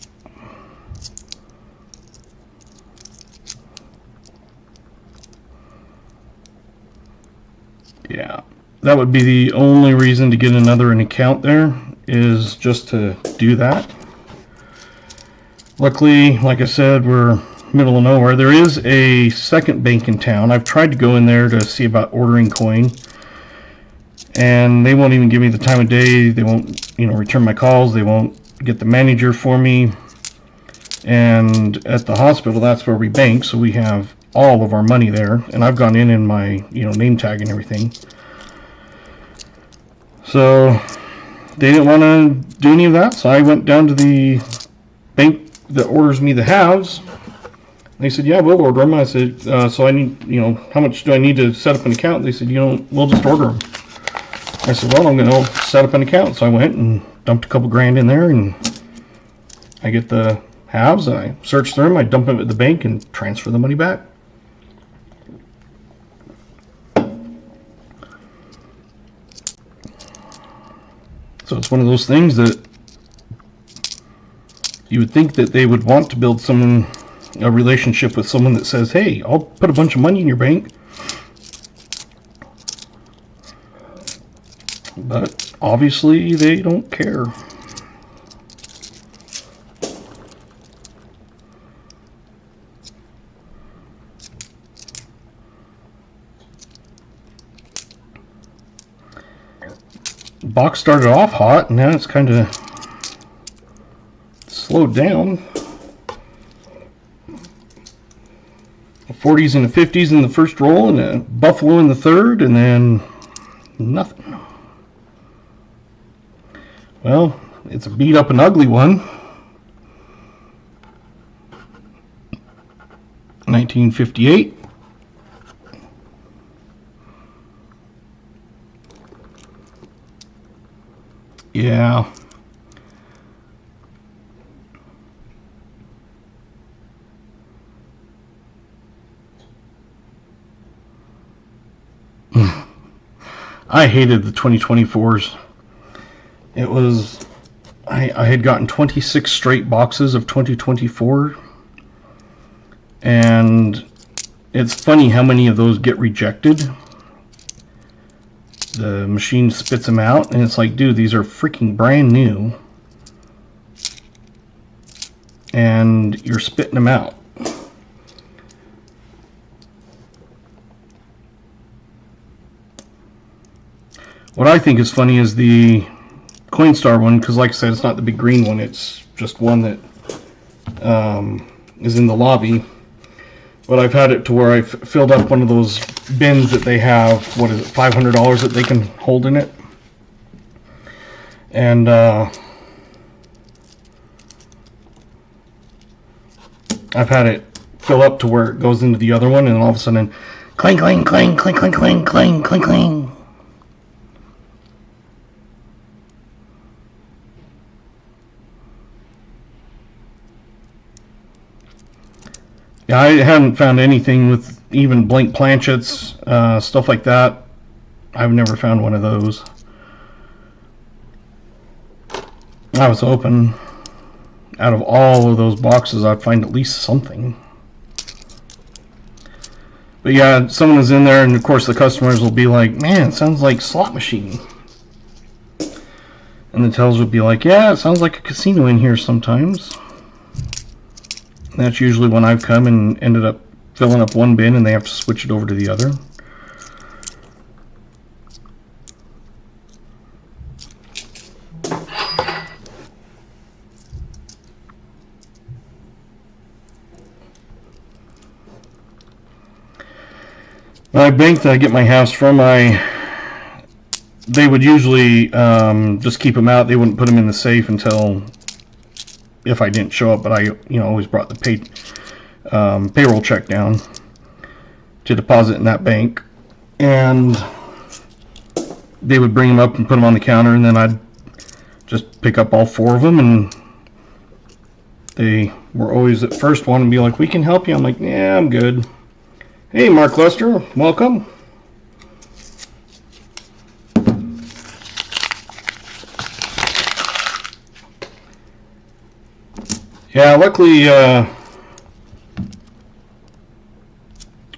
Yeah, that would be the only reason to get an account there, is just to do that. Luckily, like I said, we're middle of nowhere. There is a second bank in town. I've tried to go in there to see about ordering coin, and they won't even give me the time of day. They won't, return my calls. They won't get the manager for me. And at the hospital, that's where we bank, so we have all of our money there, and I've gone in my name tag and everything. So they didn't want to do any of that, so I went down to the bank that orders me the halves. They said, yeah, we'll order them. I said, so I need, how much do I need to set up an account? They said, we'll just order them. I said, well, I'm going to set up an account. So I went and dumped a couple grand in there, and I get the halves, and I search through them, I dump them at the bank and transfer the money back. So it's one of those things that you would think that they would want to build a relationship with someone that says, hey, I'll put a bunch of money in your bank. But obviously they don't care. box started off hot, and now it's kind of slowed down. A 40s and a 50s in the first roll, and a buffalo in the third, and then nothing. Well, it's a beat up and ugly one. 1958. Yeah. I hated the 2024s. It was, I had gotten 26 straight boxes of 2024, and it's funny how many of those get rejected. The machine spits them out, and it's like, dude, these are freaking brand new, and you're spitting them out. What I think is funny is the Coinstar one, because like I said, it's not the big green one, it's just one that is in the lobby. But I've had it to where I've filled up one of those bins that they have, what is it, $500 that they can hold in it. And I've had it fill up to where it goes into the other one, and all of a sudden, clang, clang, clang, clang, clang, clang, clang, clang, clang. Yeah, I haven't found anything with even blank planchets, stuff like that. I've never found one of those. I was hoping out of all of those boxes I'd find at least something. But yeah, someone is in there, and of course the customers will be like, man, it sounds like slot machine. And the tellers would be like, yeah, it sounds like a casino in here sometimes. That's usually when I've come and ended up filling up one bin and they have to switch it over to the other. My bank that I get my house from, they would usually just keep them out. They wouldn't put them in the safe until if I didn't show up, but I always brought the payroll check down to deposit in that bank, and they would bring them up and put them on the counter, and then I'd just pick up all four of them, and they were always at first one and be like, we can help you. I'm like, yeah, I'm good. Hey, Mark Lester, welcome. Yeah, luckily,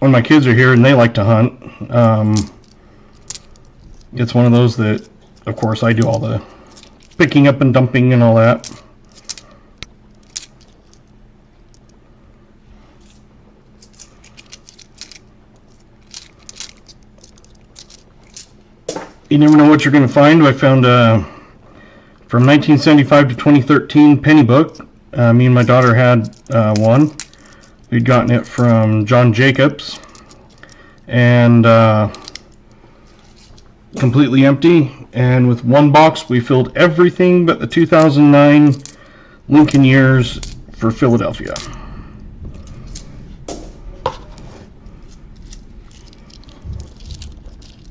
when my kids are here and they like to hunt, it's one of those that, of course, I do all the picking up and dumping and all that. You never know what you're going to find. I found from 1975 to 2013 penny book. Me and my daughter had one. We'd gotten it from John Jacobs, and completely empty. And with one box, we filled everything but the 2009 Lincoln years for Philadelphia.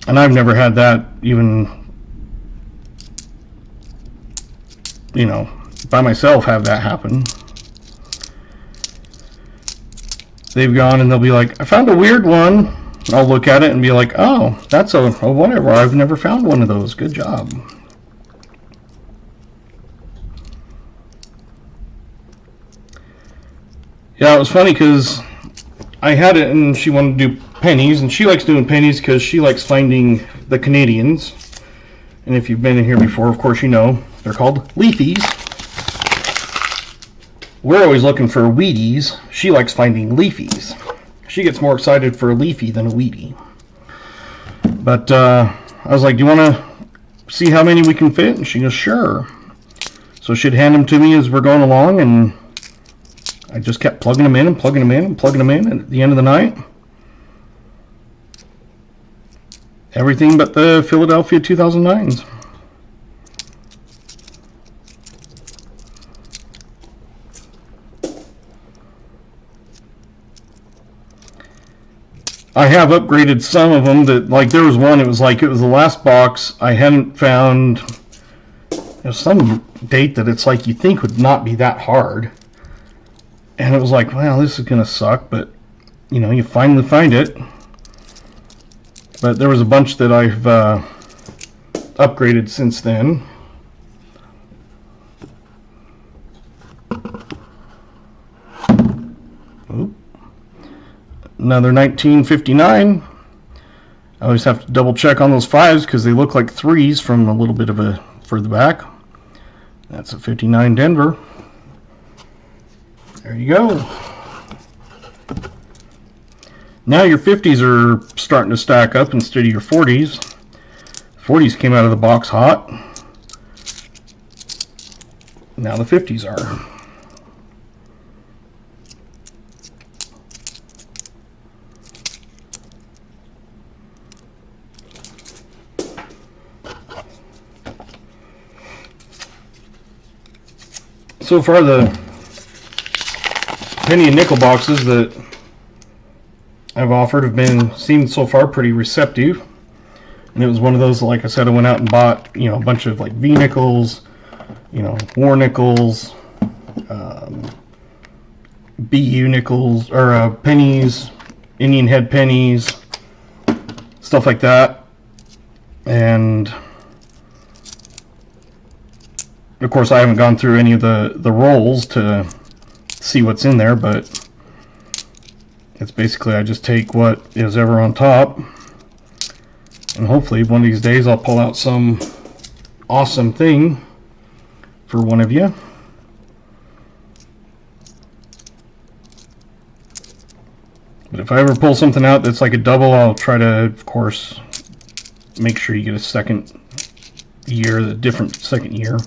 And I've never had that even, by myself have that happen. They've gone and they'll be like, I found a weird one. I'll look at it and be like, oh, that's a whatever. I've never found one of those. Good job. Yeah, it was funny because I had it and she wanted to do pennies, and she likes doing pennies because she likes finding the Canadians. And if you've been in here before, of course you know, they're called leafies. We're always looking for Wheaties. She likes finding leafies. She gets more excited for a leafy than a Wheatie. But I was like, do you want to see how many we can fit? And she goes, sure. So she'd hand them to me as we're going along, and I just kept plugging them in and plugging them in and plugging them in, and at the end of the night, everything but the Philadelphia 2009s. I have upgraded some of them. That, like, there was one, it was the last box I hadn't found. There's some date that it's like you think would not be that hard, and it was like, well, this is gonna suck, but you know, you finally find it. But there was a bunch that I've upgraded since then. Oop. Another 1959. I always have to double check on those 5s because they look like 3s from a little bit of a further back. That's a 59 Denver. There you go. Now your 50s are starting to stack up instead of your 40s. 40s came out of the box hot. Now the 50s are. So far, the penny and nickel boxes that I've offered have seemed so far pretty receptive. And it was one of those, like I said, I went out and bought, you know, a bunch of like V nickels, you know, war nickels, BU nickels, or pennies, Indian head pennies, stuff like that. And of course, I haven't gone through any of the rolls to see what's in there, but it's basically I just take what is ever on top, and hopefully one of these days I'll pull out some awesome thing for one of you. But if I ever pull something out that's like a double, I'll try to, of course, make sure you get a second year, the different second year.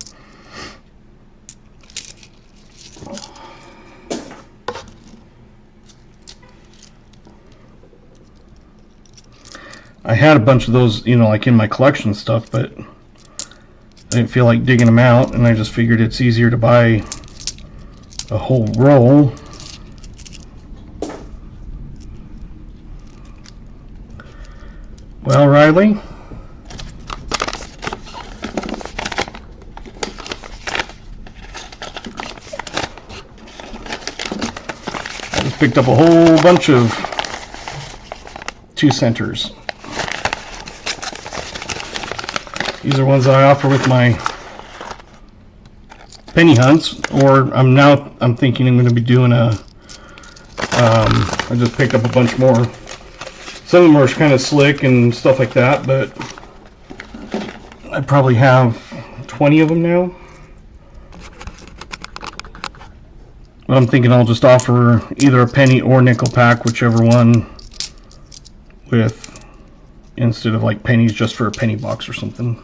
I had a bunch of those, you know, like in my collection stuff, but I didn't feel like digging them out, and I just figured it's easier to buy a whole roll. Well, Riley, I just picked up a whole bunch of 2 centers. These are ones that I offer with my penny hunts, or I'm thinking I'm going to be doing a. I just picked up a bunch more. Some of them are kind of slick and stuff like that, but I probably have 20 of them now. But I'm thinking I'll just offer either a penny or nickel pack, whichever one, with, instead of like pennies just for a penny box or something.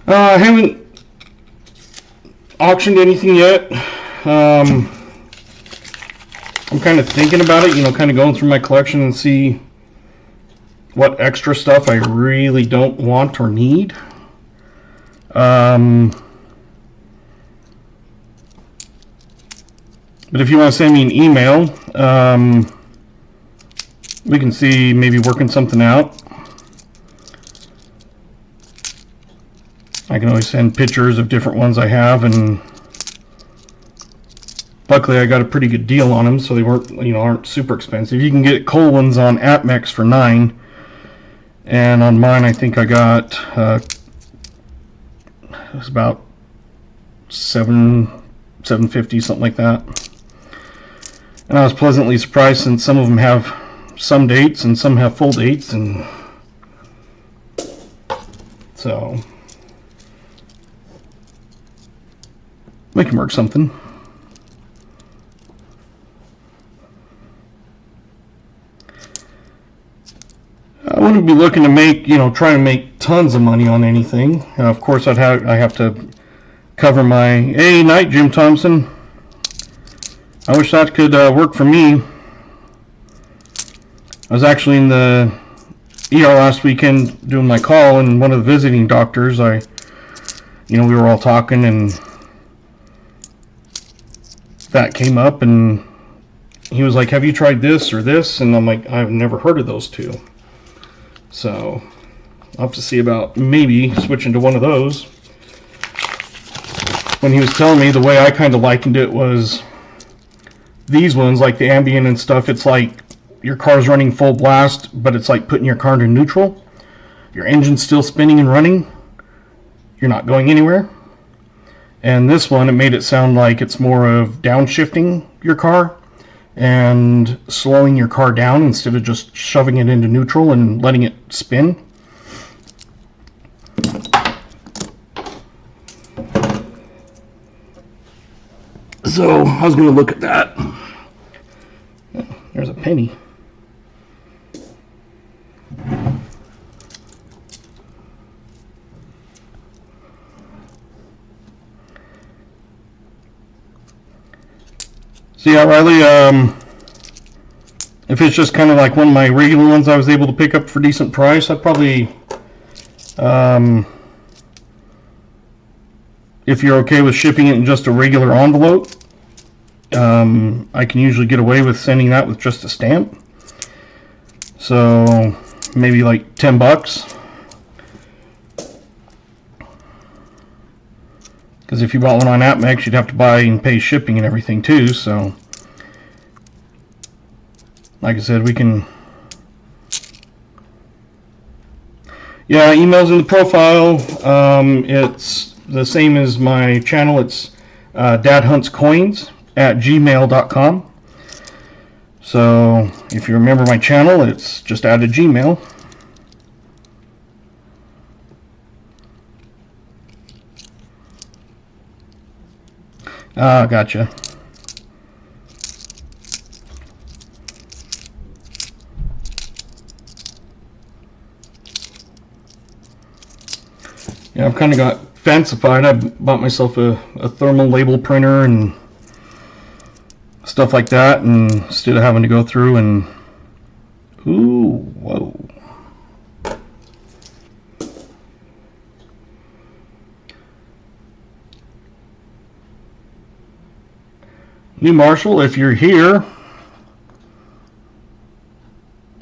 I haven't auctioned anything yet. I'm kind of thinking about it, you know, kind of going through my collection and see what extra stuff I really don't want or need. But if you want to send me an email, we can see maybe working something out. I can always send pictures of different ones I have, and luckily I got a pretty good deal on them, so they weren't, you know, aren't super expensive. You can get cull ones on AppMex for $9, and on mine I think I got it was about $7.50, something like that. And I was pleasantly surprised, since some of them have some dates and some have full dates, and so we can work something. I wouldn't be looking to make, try to make tons of money on anything. Of course, I have to cover my, hey, night, Jim Thompson. I wish that could work for me. I was actually in the ER last weekend doing my call, and one of the visiting doctors, we were all talking, and that came up, and he was like, have you tried this or this? And I'm like, I've never heard of those two. So I'll have to see about maybe switching to one of those. When he was telling me, the way I kind of likened it was these ones, like the ambient and stuff, it's like your car's running full blast, but it's like putting your car into neutral. Your engine's still spinning and running. You're not going anywhere. And this one, it made it sound like it's more of downshifting your car and slowing your car down instead of just shoving it into neutral and letting it spin. So I was going to look at that. There's a penny. So yeah, Riley, if it's just kind of like one of my regular ones I was able to pick up for decent price, I'd probably, if you're okay with shipping it in just a regular envelope, I can usually get away with sending that with just a stamp. So maybe like $10. Because if you bought one on AppMex, you'd have to buy and pay shipping and everything too. So, like I said, we can. Yeah, email's in the profile. It's the same as my channel. It's dadhuntscoins@gmail.com. So, if you remember my channel, it's just added Gmail. Ah, gotcha. Yeah, I've kind of got fancified. I bought myself a thermal label printer and stuff like that, and instead of having to go through and ooh, whoa. New Marshall, if you're here,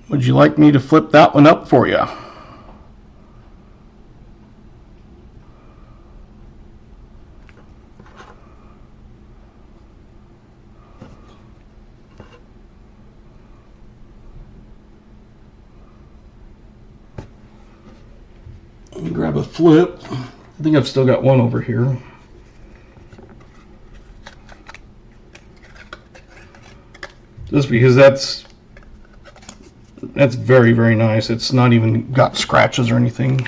would you like me to flip that one up for you? Let me grab a flip. I think I've still got one over here. Just because that's very, very nice. It's not even got scratches or anything.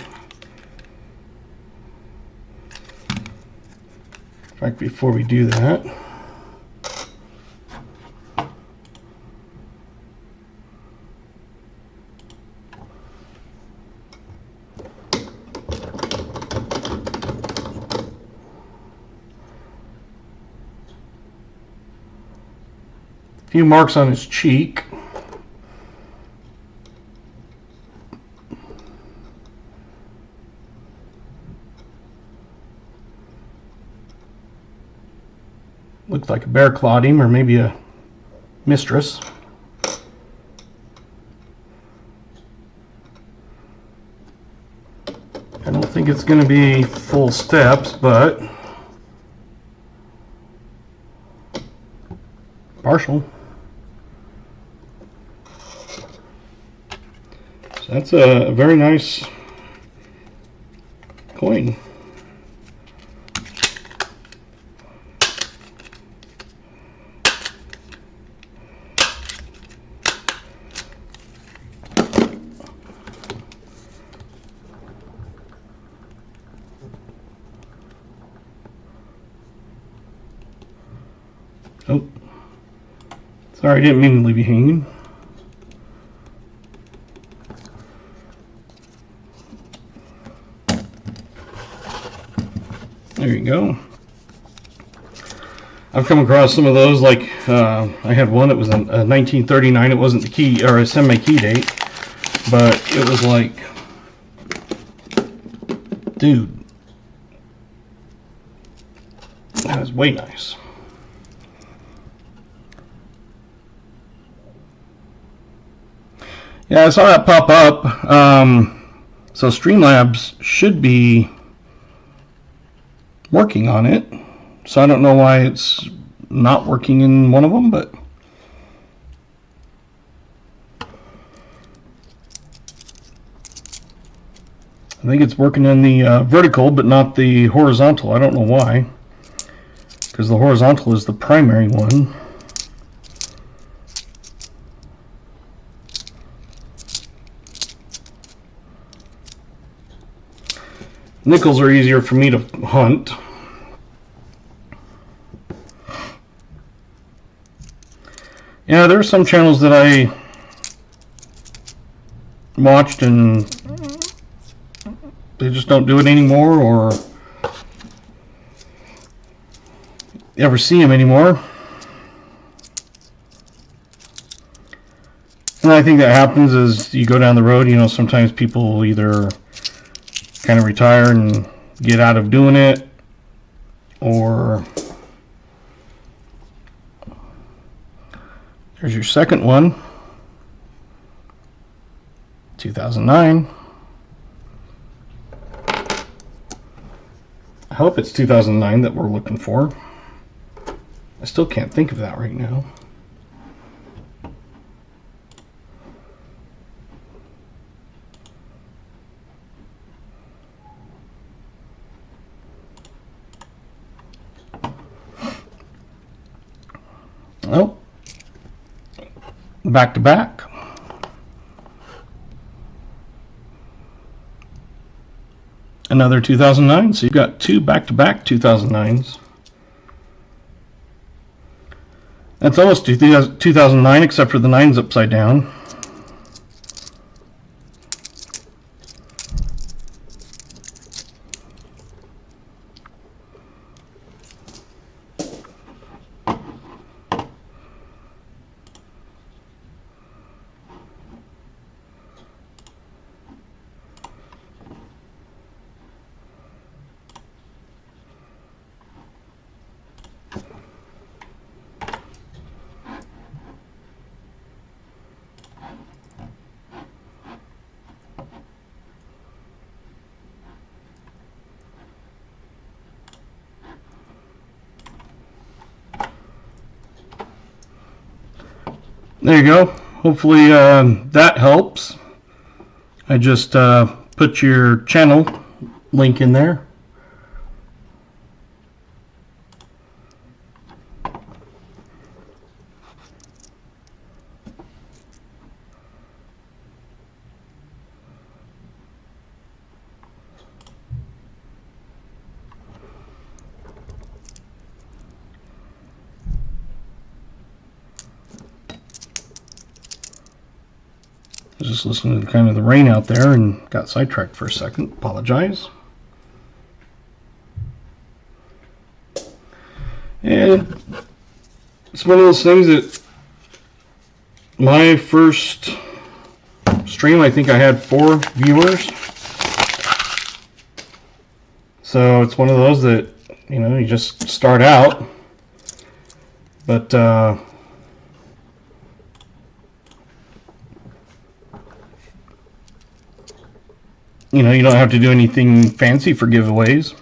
In fact, before we do that, a few marks on his cheek. Looks like a bear clawed him, or maybe a mistress. I don't think it's going to be full steps, but partial. So that's a very nice coin. Oh, sorry, I didn't mean to leave you hanging. go. I've come across some of those, like I had one that was in 1939. It wasn't the key or a semi-key date, but it was like, dude, that was way nice. Yeah, I saw that pop up. So Streamlabs should be working on it. So I don't know why it's not working in one of them, but I think it's working in the vertical, but not the horizontal. I don't know why, because the horizontal is the primary one. Nickels are easier for me to hunt. Yeah, there are some channels that I watched and they just don't do it anymore, or you ever see them anymore. And I think that happens as you go down the road. You know, sometimes people either kind of retire and get out of doing it, or there's your second one, 2009. I hope it's 2009 that we're looking for. I still can't think of that right now. Oh, back to back. Another 2009, so you've got two back-to-back 2009s. That's almost 2009, except for the 9's upside down. There you go. Hopefully that helps. I just put your channel link in there. Just listening to kind of the rain out there and got sidetracked for a second. Apologize. And it's one of those things that my first stream, I think I had 4 viewers. So it's one of those that, you know, you just start out. But you know, you don't have to do anything fancy for giveaways.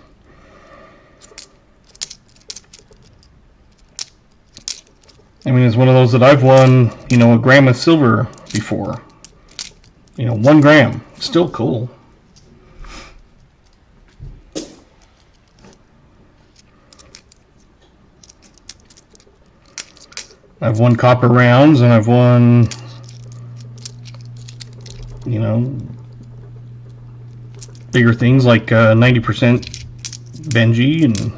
I mean, it's one of those that I've won, you know, a gram of silver before. You know, 1 gram. Still cool. I've won copper rounds, and I've won, you know, bigger things like 90% Benji and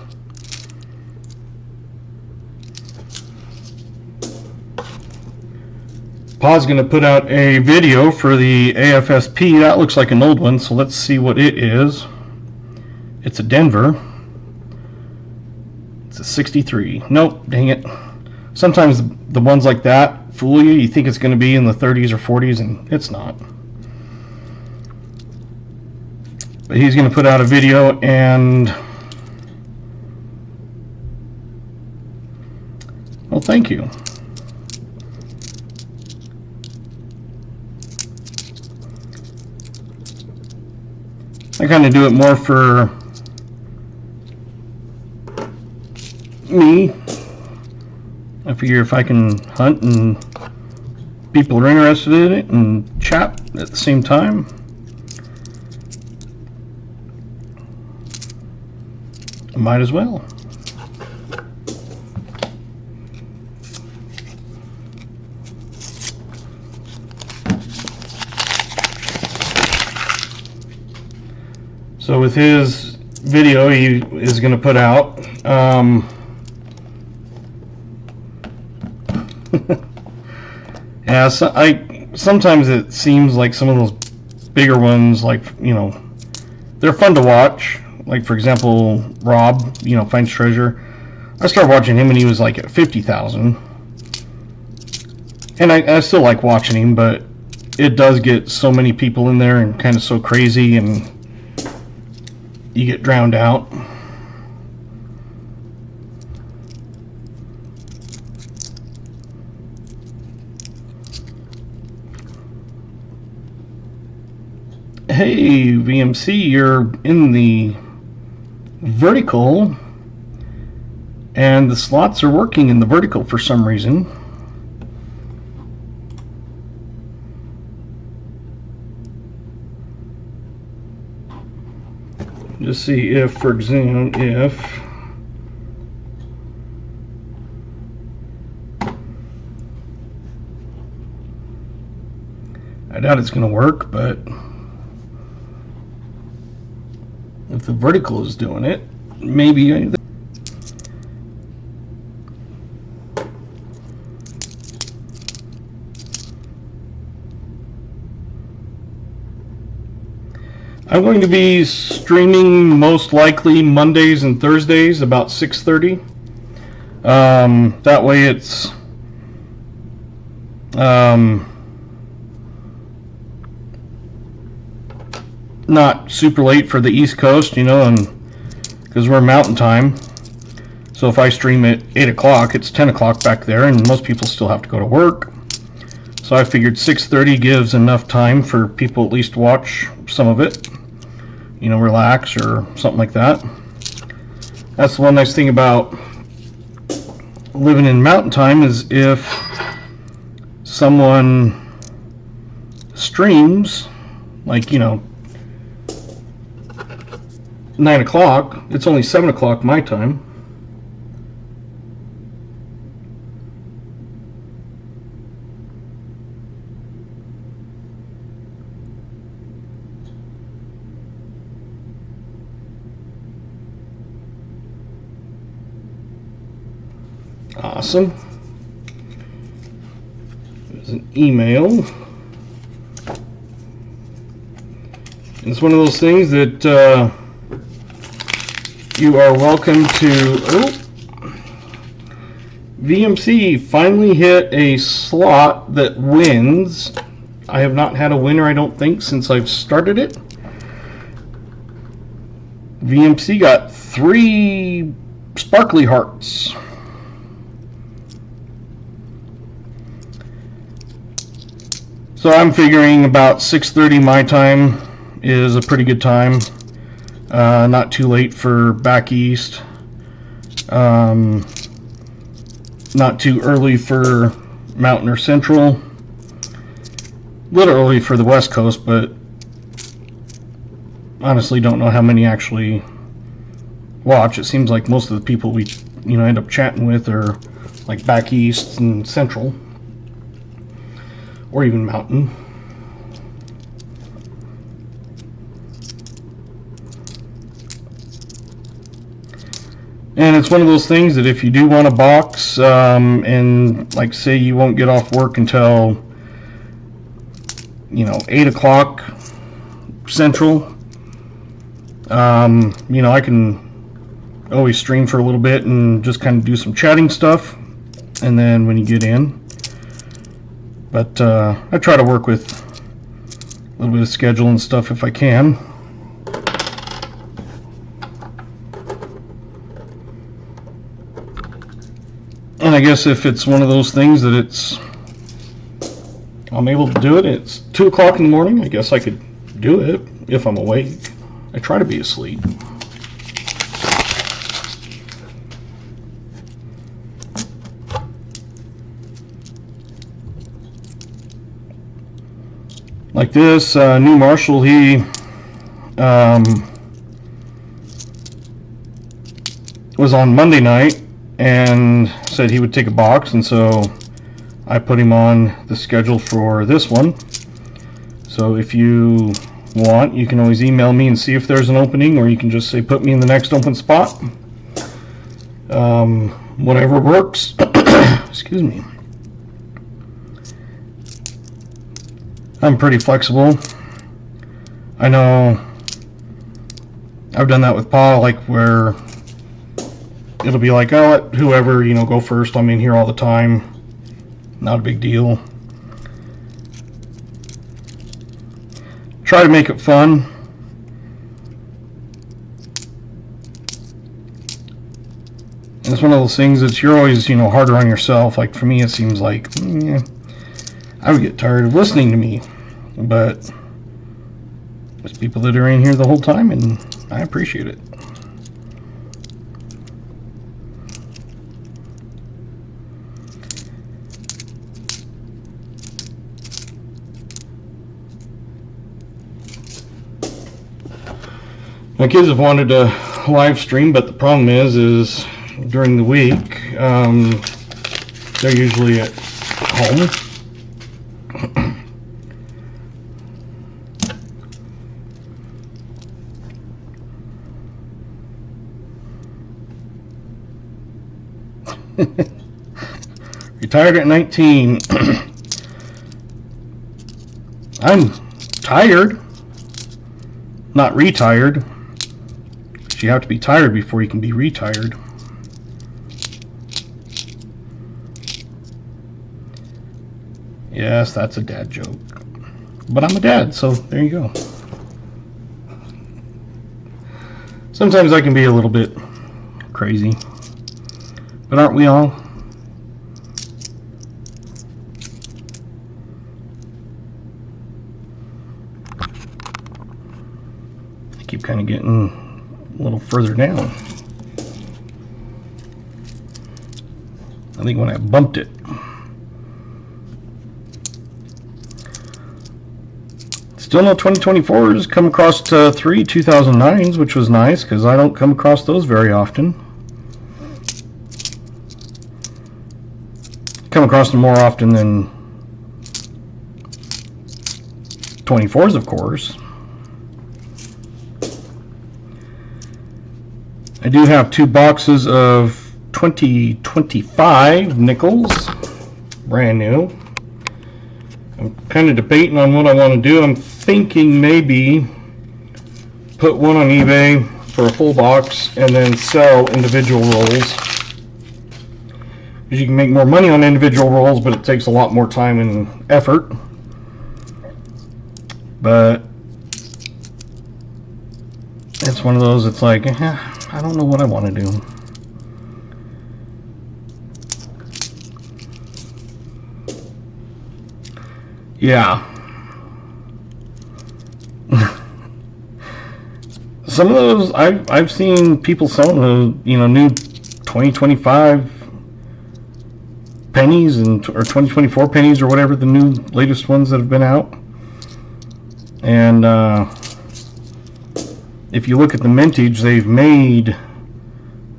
Pa's going to put out a video for the AFSP. That looks like an old one, so let's see what it is. It's a Denver. It's a 63. Nope, dang it. Sometimes the ones like that fool you. You think it's going to be in the 30s or 40s, and it's not. But he's going to put out a video, and well, thank you. I kind of do it more for me. I figure if I can hunt and people are interested in it and chat at the same time, I might as well. So with his video he is going to put out, yeah, so sometimes it seems like some of those bigger ones, like, you know, they're fun to watch. Like, for example, Rob, you know, finds treasure. I started watching him when he was like at 50,000, and I still like watching him, but it does get so many people in there and kind of so crazy, and you get drowned out. Hey VMC, you're in the vertical, and the slots are working in the vertical for some reason. Just see if, for example, if I doubt it's going to work, but if the vertical is doing it, maybe I'm going to be streaming most likely Mondays and Thursdays about 6:30. That way it's not super late for the East Coast, you know, and because we're Mountain Time. So if I stream at 8 o'clock, it's 10 o'clock back there, and most people still have to go to work. So I figured 6:30 gives enough time for people at least to watch some of it, you know, relax or something like that. That's the one nice thing about living in Mountain Time, is if someone streams, like, you know, 9 o'clock, it's only 7 o'clock my time. Awesome. There's an email. It's one of those things that you are welcome to. Oh, VMC finally hit a slot that wins. I have not had a winner, I don't think, since I've started it. VMC got 3 sparkly hearts. So I'm figuring about 6:30 my time is a pretty good time. Not too late for back east. Not too early for Mountain or Central. A little early for the West Coast, but honestly don't know how many actually watch. It seems like most of the people we, you know, end up chatting with are like back east and Central, or even Mountain. And it's one of those things that if you do want a box, and like say you won't get off work until, you know, 8 o'clock Central, you know, I can always stream for a little bit and just kind of do some chatting stuff, and then when you get in. But I try to work with a little bit of schedule and stuff if I can. And I guess if it's one of those things that I'm able to do it, it's 2 o'clock in the morning, I guess I could do it if I'm awake. I try to be asleep. Like this new Marshall, he was on Monday night and said he would take a box, and so I put him on the schedule for this one. So if you want, you can always email me and see if there's an opening, or you can just say put me in the next open spot. Whatever works. Excuse me. I'm pretty flexible. I know I've done that with Pa, like where it'll be like, oh, let whoever, go first. I'm in here all the time. Not a big deal. Try to make it fun. And it's one of those things that you're always, harder on yourself. Like for me, it seems like I would get tired of listening to me, but there's people that are in here the whole time, and I appreciate it. My kids have wanted to live stream, but the problem is during the week, they're usually at home. Retired at 19. I'm tired, not retired. You have to be tired before you can be retired. Yes, that's a dad joke. But I'm a dad, so there you go. Sometimes I can be a little bit crazy. But aren't we all? I keep kind of getting a little further down. I think when I bumped it. Still no 2024s. Come across 3 2009s, which was nice because I don't come across those very often. Come across them more often than 24s, of course. I do have 2 boxes of 2025 nickels, brand new. I'm kind of debating on what I want to do. I'm thinking maybe put one on eBay for a full box and then sell individual rolls. Because you can make more money on individual rolls, but it takes a lot more time and effort. But it's one of those, it's like, I don't know what I want to do. Yeah. Some of those I've seen people selling the new 2025 pennies or 2024 pennies or whatever, the new latest ones that have been out. And if you look at the mintage, they've made,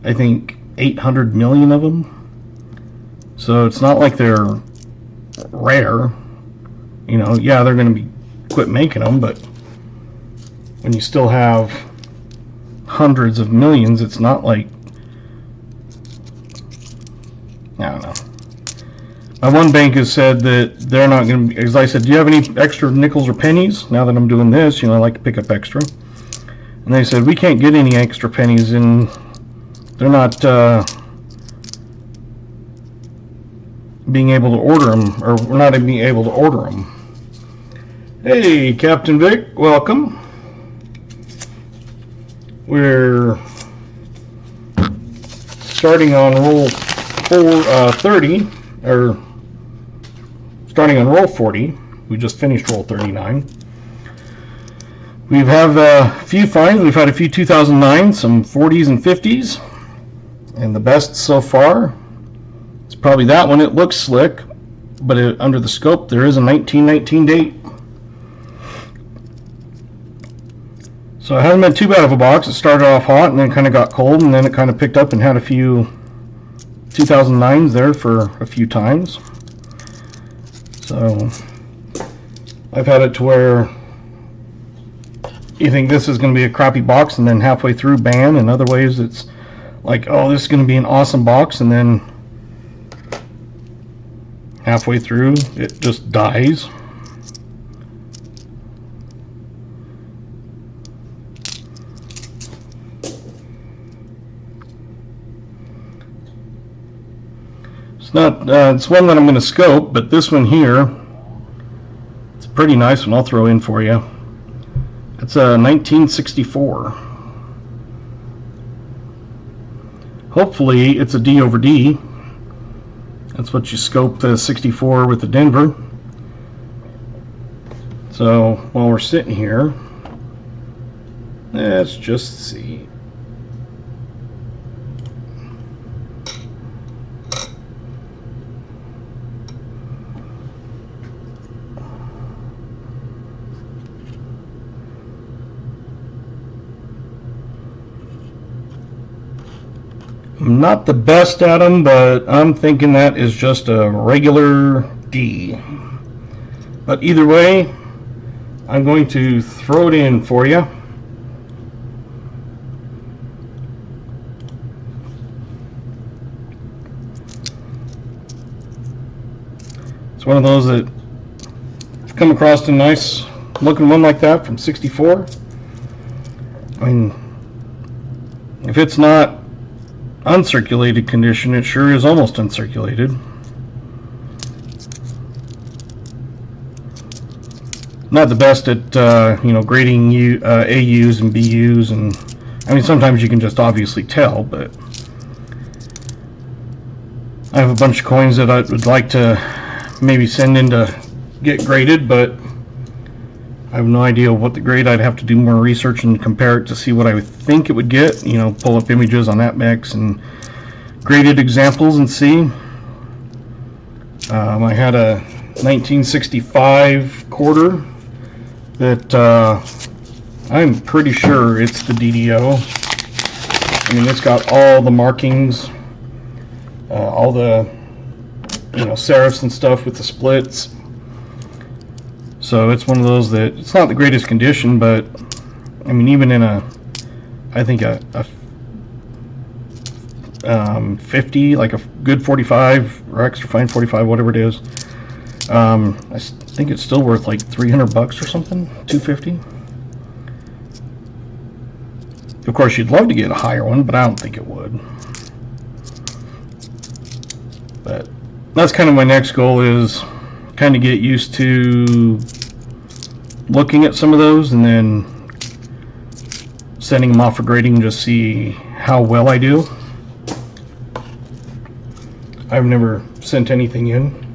I think, 800 million of them. So it's not like they're rare. Yeah, they're going to be quit making them, but when you still have hundreds of millions, it's not like, I don't know. My one bank has said that they're not going to, because I said, do you have any extra nickels or pennies? Now that I'm doing this, I like to pick up extra. And they said, we can't get any extra pennies in they're not being able to order them, or we're not being able to order them. Hey, Captain Vic, welcome. We're starting on roll 30, or starting on roll 40. We just finished roll 39. We have a few finds. We've had a few 2009s, some 40s and 50s, and the best so far, it's probably that one. It looks slick, but under the scope there is a 1919 date. So it hasn't been too bad of a box. It started off hot and then kind of got cold, and then it kind of picked up and had a few 2009s there for a few times. So I've had it to where you think this is going to be a crappy box, and then halfway through, bam, and other ways it's like, oh, this is going to be an awesome box, and then halfway through it just dies. It's not, it's one that I'm going to scope, but this one here, it's a pretty nice one. I'll throw in for you. It's a 1964. Hopefully it's a D over D. That's what you scope the 64 with the Denver. So while we're sitting here, let's just see. I'm not the best at them, but I'm thinking that is just a regular D. But either way, I'm going to throw it in for you. It's one of those that I've come across a nice looking one like that from 64. I mean, if it's not uncirculated condition, it sure is almost uncirculated. Not the best at grading AUs and BUs, and I mean sometimes you can just obviously tell, but I have a bunch of coins that I would like to maybe send in to get graded, but I have no idea what the grade. I'd have to do more research and compare it to see what I would think it would get. You know, pull up images on AppMex and graded examples and see. I had a 1965 quarter that I'm pretty sure it's the DDO. I mean, it's got all the markings, all the serifs and stuff with the splits. So it's one of those that it's not the greatest condition, but I mean, even in I think a 50, like a good 45 or extra fine 45, whatever it is, I think it's still worth like $300 or something, $250. Of course, you'd love to get a higher one, but I don't think it would. But that's kind of my next goal, is kind of get used to looking at some of those and then sending them off for grading and just see how well I do. I've never sent anything in.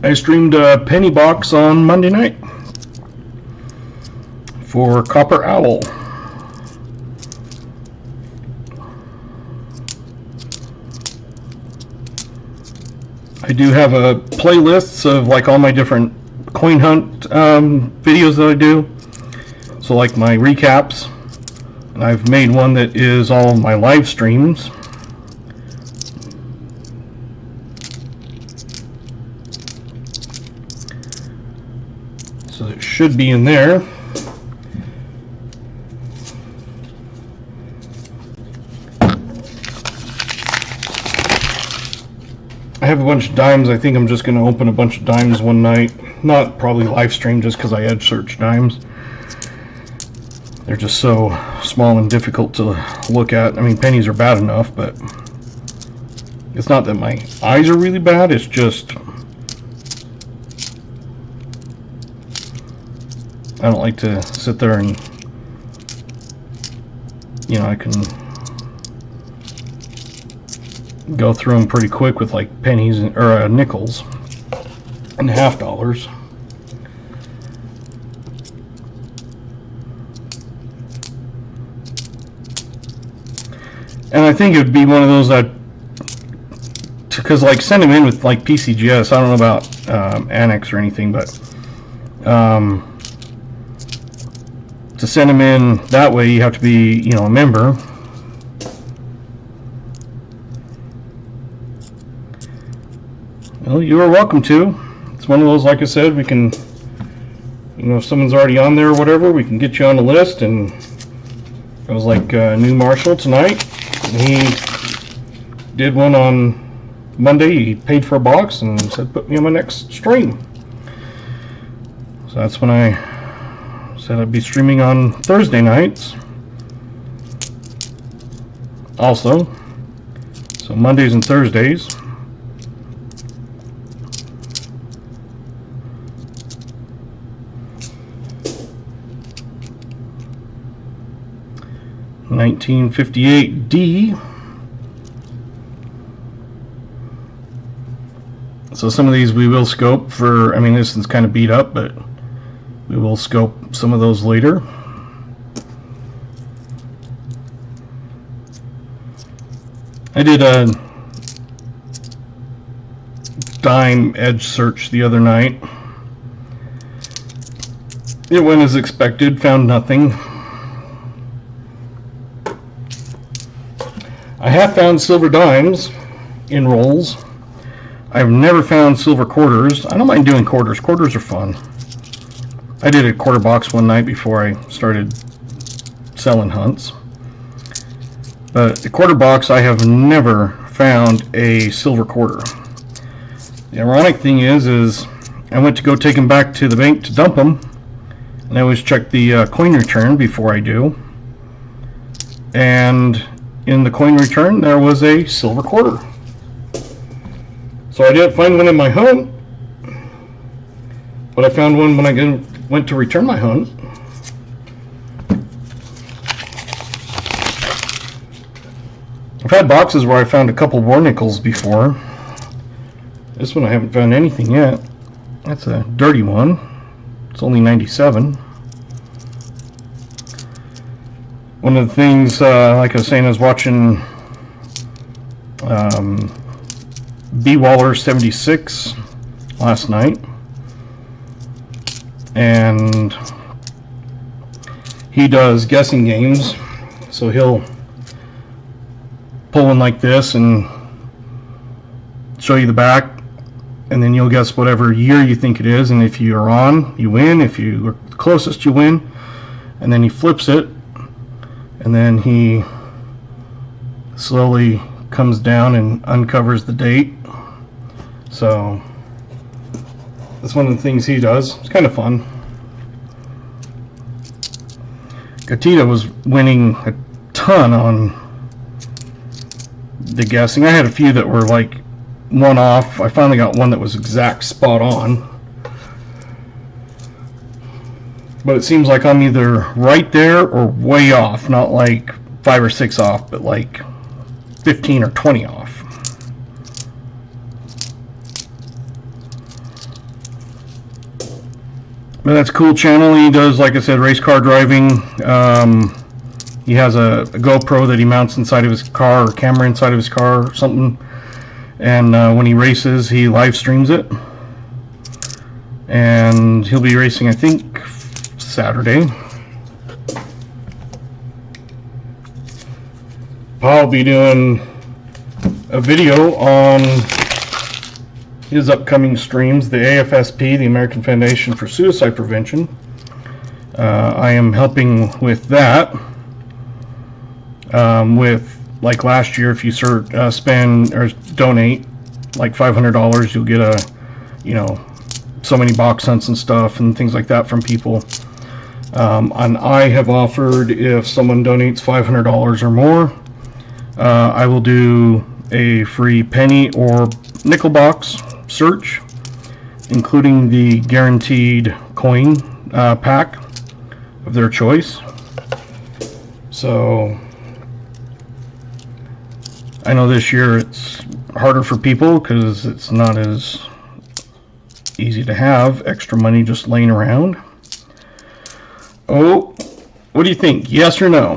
I streamed a Penny box on Monday night for Copper Owl. I do have a playlist of like all my different coin hunt videos that I do. So like my recaps, and I've made one that is all of my live streams. So it should be in there. I have a bunch of dimes. I think I'm just going to open a bunch of dimes one night. Not probably live stream, just because I edge search dimes. they're just so small and difficult to look at. I mean, pennies are bad enough, but it's not that my eyes are really bad, it's just I don't like to sit there and, you know, I can go through them pretty quick with like pennies or nickels and half dollars. And I think it would be one of those that, because like send them in with like PCGS. I don't know about Annex or anything, but to send them in that way, you have to be, you know, a member. Well, you are welcome to. It's one of those, like I said, we can, you know, if someone's already on there or whatever, we can get you on the list. And I was like new Marshall tonight. He did one on Monday. He paid for a box and said, put me on my next stream. So that's when I said I'd be streaming on Thursday nights also. So Mondays and Thursdays. $1958D. So some of these we will scope for, I mean, this is kind of beat up, but we will scope some of those later. I did a dime edge search the other night. It went as expected, found nothing. I have found silver dimes in rolls. I've never found silver quarters. I don't mind doing quarters. Quarters are fun. I did a quarter box one night before I started selling hunts. But the quarter box, I have never found a silver quarter. The ironic thing is I went to go take them back to the bank to dump them, and I always check the coin return before I do. And in the coin return, there was a silver quarter. So I didn't find one in my hunt, but I found one when I went to return my hunt. I've had boxes where I found a couple war nickels before. This one I haven't found anything yet. That's a dirty one. It's only 97. One of the things, like I was saying, I was watching B. Waller 76 last night, and he does guessing games. So he'll pull one like this and show you the back, and then you'll guess whatever year you think it is, and if you're on, you win. If you are closest, you win. And then he flips it, and then he slowly comes down and uncovers the date. So that's one of the things he does. It's kind of fun. Gatita was winning a ton on the guessing. I had a few that were like one off. I finally got one that was exact spot on. But it seems like I'm either right there or way off, not like 5 or 6 off, but like 15 or 20 off. But that's a cool channel. He does, like I said, race car driving. He has a GoPro that he mounts inside of his car, or camera inside of his car or something. And when he races, he live streams it. And he'll be racing, I think, Saturday. I'll be doing a video on his upcoming streams, the AFSP, the American Foundation for Suicide Prevention. I am helping with that. With, like last year, if you spend or donate like $500, you'll get a, you know, so many box hunts and stuff and things like that from people. And I have offered, if someone donates $500 or more, I will do a free penny or nickel box search, including the guaranteed coin pack of their choice. So I know this year it's harder for people because it's not as easy to have extra money just laying around. Oh, what do you think? Yes or no?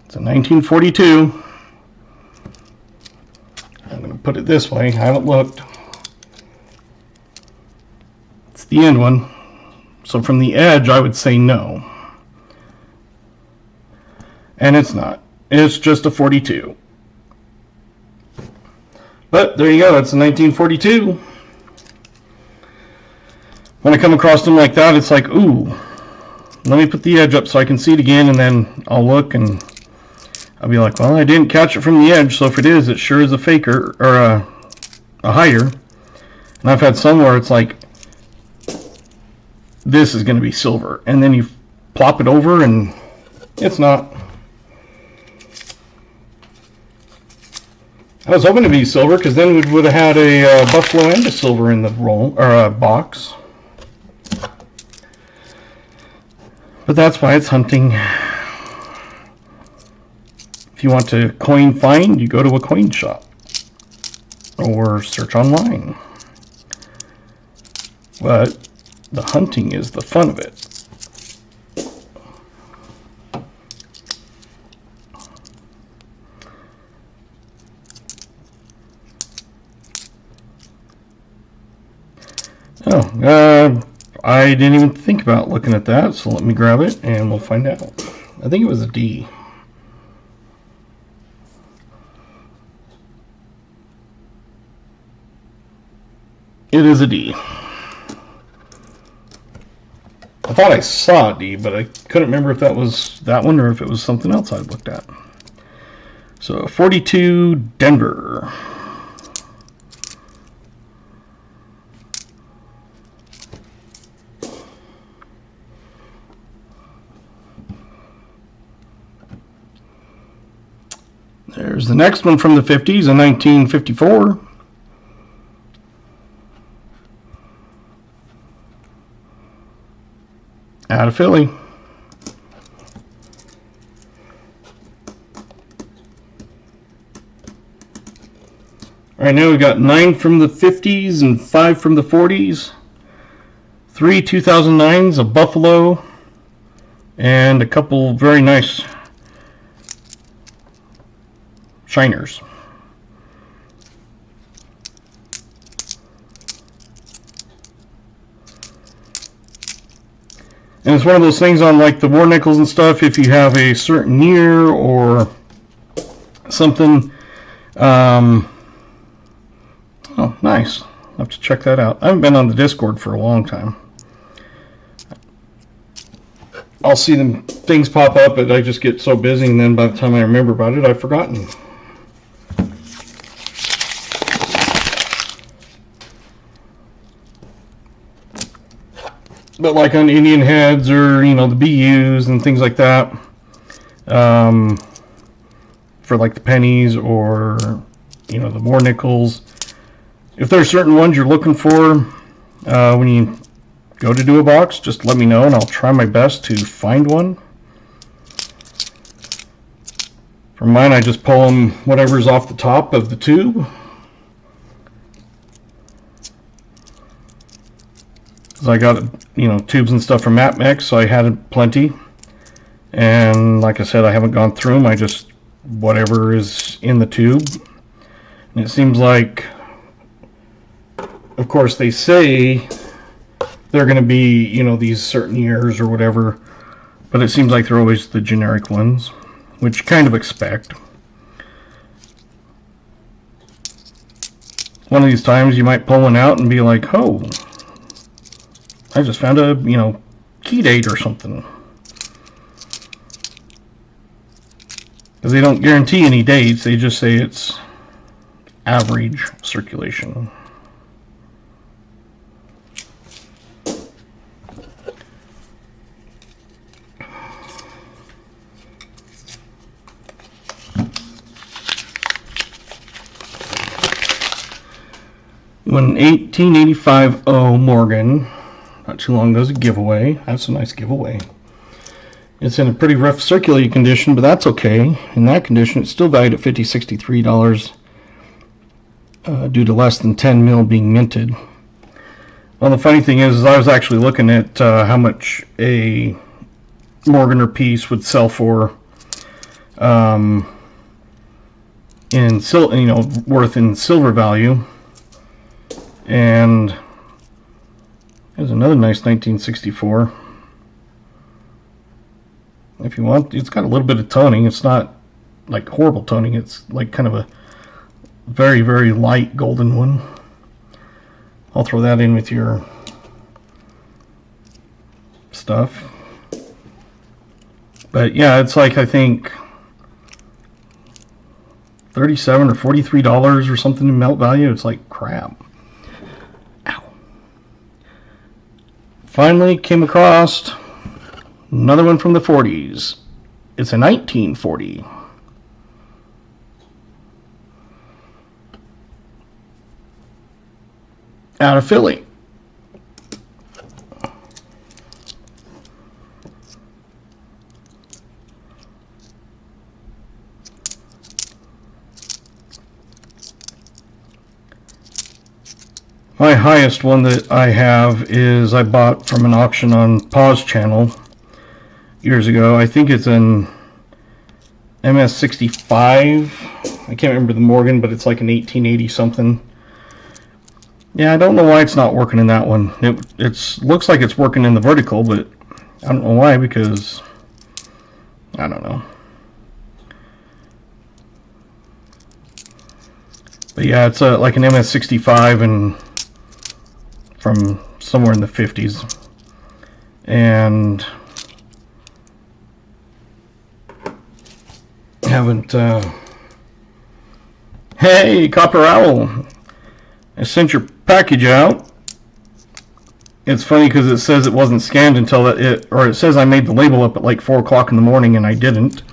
It's a 1942. I'm going to put it this way. I haven't looked. It's the end one. So from the edge, I would say no. And it's not. It's just a 42. But there you go. It's a 1942. When I come across them like that, it's like, ooh, let me put the edge up so I can see it again, and then I'll look and I'll be like, well, I didn't catch it from the edge, so if it is, it sure is a faker or a hider. And I've had some where it's like, this is going to be silver, and then you plop it over and it's not. I was hoping to be silver because then we would have had a buffalo and a silver in the roll or a box. But that's why it's hunting. If you want to coin find, you go to a coin shop or search online. But the hunting is the fun of it. Oh, I didn't even think about looking at that, so let me grab it and we'll find out. I think it was a D. It is a D. I thought I saw a D, but I couldn't remember if that was that one or if it was something else I'd looked at. So 42 Denver. There's the next one from the 50s, a 1954. Out of Philly. Right now we got 9 from the 50s and 5 from the 40s. 3 2009s, a Buffalo, and a couple very nice shiners. And it's one of those things on like the war nickels and stuff, if you have a certain year or something. Oh, nice. I'll have to check that out. I haven't been on the Discord for a long time. I'll see them things pop up, but I just get so busy, and then by the time I remember about it, I've forgotten. But like on Indian heads or, you know, the BUs and things like that, for like the pennies or, you know, the war nickels, if there are certain ones you're looking for when you go to do a box, just let me know and I'll try my best to find one. For mine, I just pull them whatever's off the top of the tube. So I got, you know, tubes and stuff from MapMex, so I had plenty. And like I said, I haven't gone through them. I just, whatever is in the tube. And it seems like, of course, they say they're going to be, you know, these certain years or whatever. But it seems like they're always the generic ones, which you kind of expect. One of these times you might pull one out and be like, oh, I just found a, you know, key date or something. Because they don't guarantee any dates, they just say it's average circulation. When 1885 O Morgan, not too long ago, was a giveaway. That's a nice giveaway. It's in a pretty rough circulating condition, but that's okay. In that condition, it's still valued at $63 due to less than 10 mil being minted. Well, the funny thing is I was actually looking at how much a Morganer piece would sell for in worth in silver value, and there's another nice 1964. If you want, it's got a little bit of toning. It's not like horrible toning. It's like kind of a very, very light golden one. I'll throw that in with your stuff. But yeah, it's like, I think $37 or $43 or something in melt value. It's like crap. Ow. Finally came across another one from the 40s. It's a 1940. Out of Philly. My highest one that I have is I bought from an auction on Paw's channel years ago. I think it's an MS65. I can't remember the Morgan, but it's like an 1880 something. Yeah, I don't know why it's not working in that one. It looks like it's working in the vertical, but I don't know why, because I don't know. But yeah, it's like an MS65 and from somewhere in the 50s. And haven't hey, Copper Owl, I sent your package out. It's funny because it says it wasn't scanned until it says I made the label up at like 4 o'clock in the morning, and I didn't.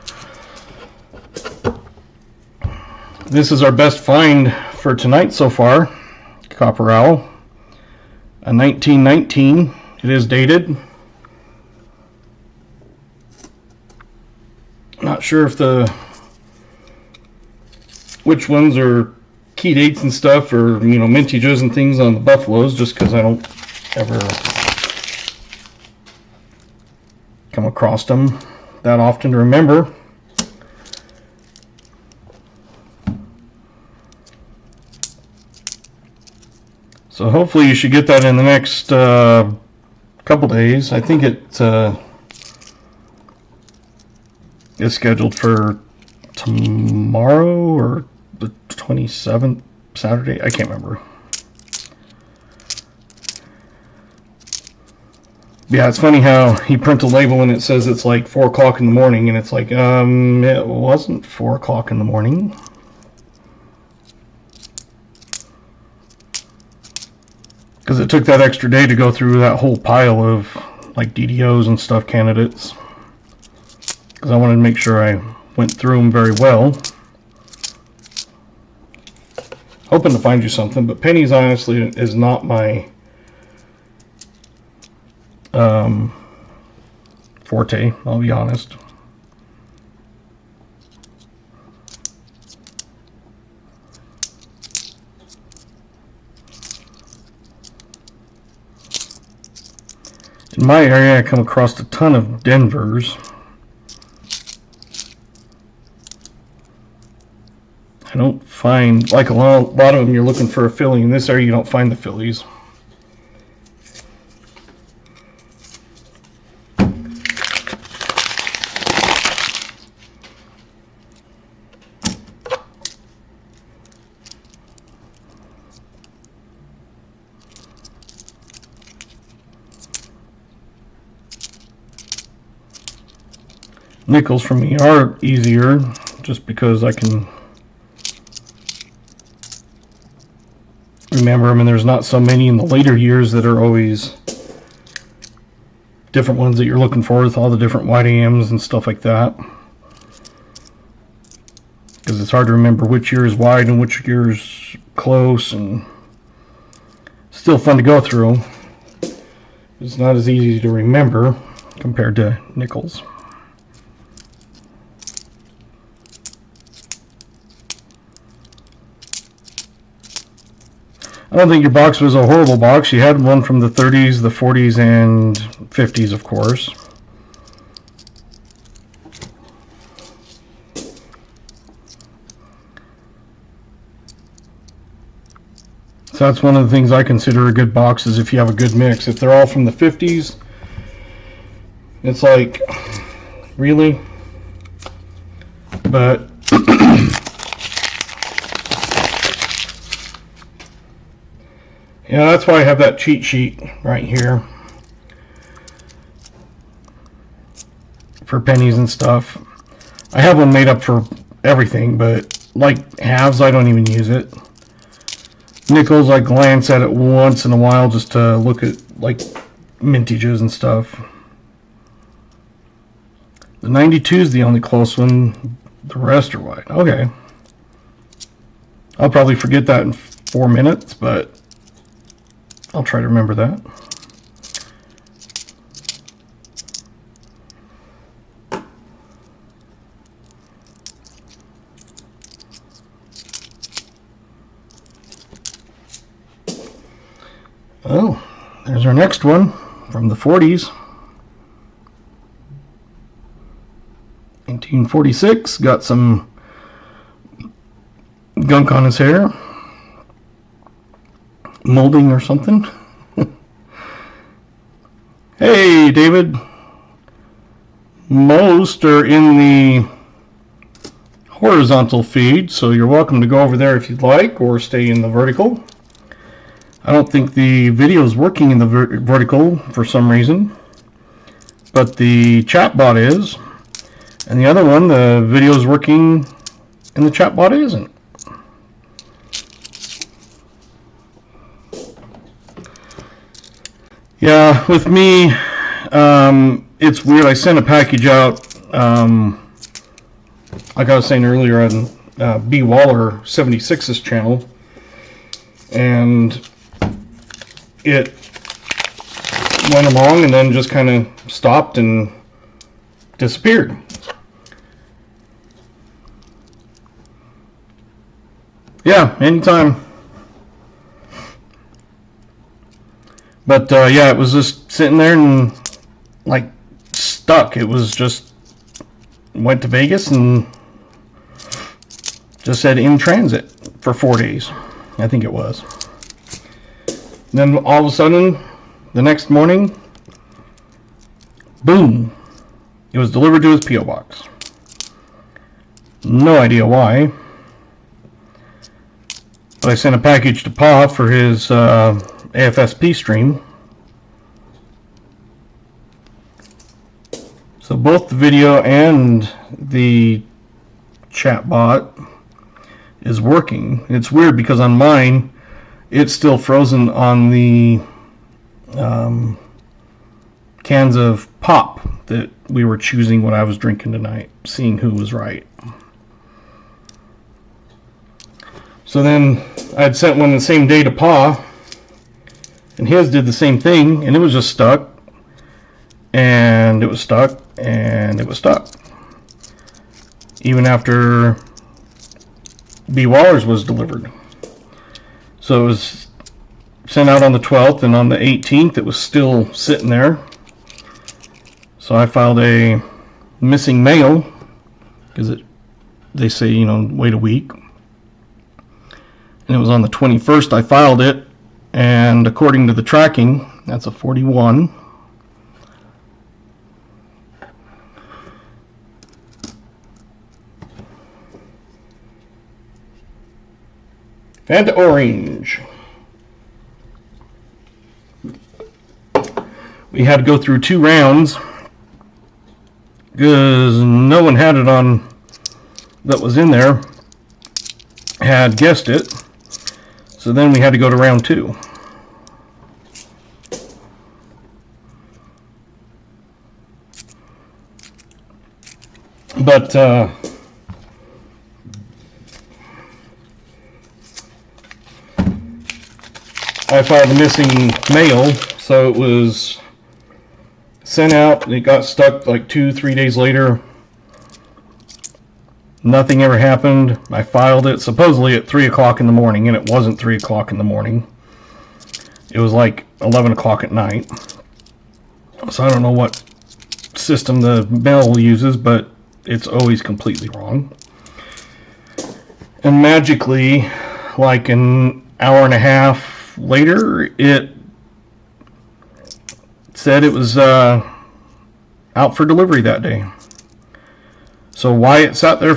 This is our best find for tonight so far. Copper Owl, a 1919. It is dated. Not sure if which ones are key dates and stuff, or mintages and things on the Buffaloes, just because I don't ever come across them that often to remember. So hopefully you should get that in the next couple days. I think it is scheduled for tomorrow or the 27th, Saturday. I can't remember. Yeah, it's funny how he prints a label and it says it's like 4 o'clock in the morning, and it's like, it wasn't 4 o'clock in the morning. Because it took that extra day to go through that whole pile of like DDOs and stuff candidates. Because I wanted to make sure I went through them very well. Hoping to find you something, but Pennies honestly is not my forte, I'll be honest. In my area, I come across a ton of Denvers. I don't find, like a lot of them, you're looking for a filly. In this area, you don't find the fillies. Nickels for me are easier, just because I can remember them, and there's not so many in the later years that are always different ones that you're looking for, with all the different wide AMs and stuff like that. Because it's hard to remember which year is wide and which year is close, and still fun to go through. It's not as easy to remember compared to nickels. I don't think your box was a horrible box. You had one from the 30s, the 40s, and 50s, of course. So that's one of the things I consider a good box, is if you have a good mix. If they're all from the 50s, it's like, really? But yeah, that's why I have that cheat sheet right here for pennies and stuff. I have one made up for everything, but like halves, I don't even use it. Nickels, I glance at it once in a while just to look at like mintages and stuff. The 92 is the only close one. The rest are white. Okay. I'll probably forget that in 4 minutes, but I'll try to remember that. Oh, there's our next one from the 40s. 1946, got some gunk on his hair. Molding or something. Hey, David. Most are in the horizontal feed, so you're welcome to go over there if you'd like, or stay in the vertical. I don't think the video is working in the vertical for some reason, but the chatbot is, and the other one, the video is working and the chatbot isn't. Yeah, with me, it's weird. I sent a package out, like I was saying earlier on B. Waller 76's channel, and it went along and then just kind of stopped and disappeared. Yeah, anytime. But yeah, it was just sitting there and like stuck. It was just went to Vegas and just said in transit for 4 days, I think it was. And then all of a sudden, the next morning, boom, it was delivered to his P.O. box. No idea why. But I sent a package to Pa for his AFSP stream. So both the video and the chatbot is working. It's weird because on mine, it's still frozen on the cans of pop that we were choosing what I was drinking tonight, seeing who was right. So then I'd sent one the same day to Pa, and his did the same thing, and it was just stuck, and it was stuck, and it was stuck. Even after B. Waller's was delivered. So it was sent out on the 12th, and on the 18th it was still sitting there. So I filed a missing mail, because they say, you know, wait a week. And it was on the 21st I filed it, and according to the tracking, that's a 41. Fanta Orange. We had to go through 2 rounds because no one had it on that was in there had guessed it. So then we had to go to round 2. But I filed a missing mail, so it was sent out. It got stuck like 2-3 days later. Nothing ever happened. I filed it supposedly at 3 o'clock in the morning, and it wasn't 3 o'clock in the morning. It was like 11 o'clock at night. So I don't know what system the mail uses, but it's always completely wrong. And magically, like an hour and a half later, it said it was out for delivery that day. So why it sat there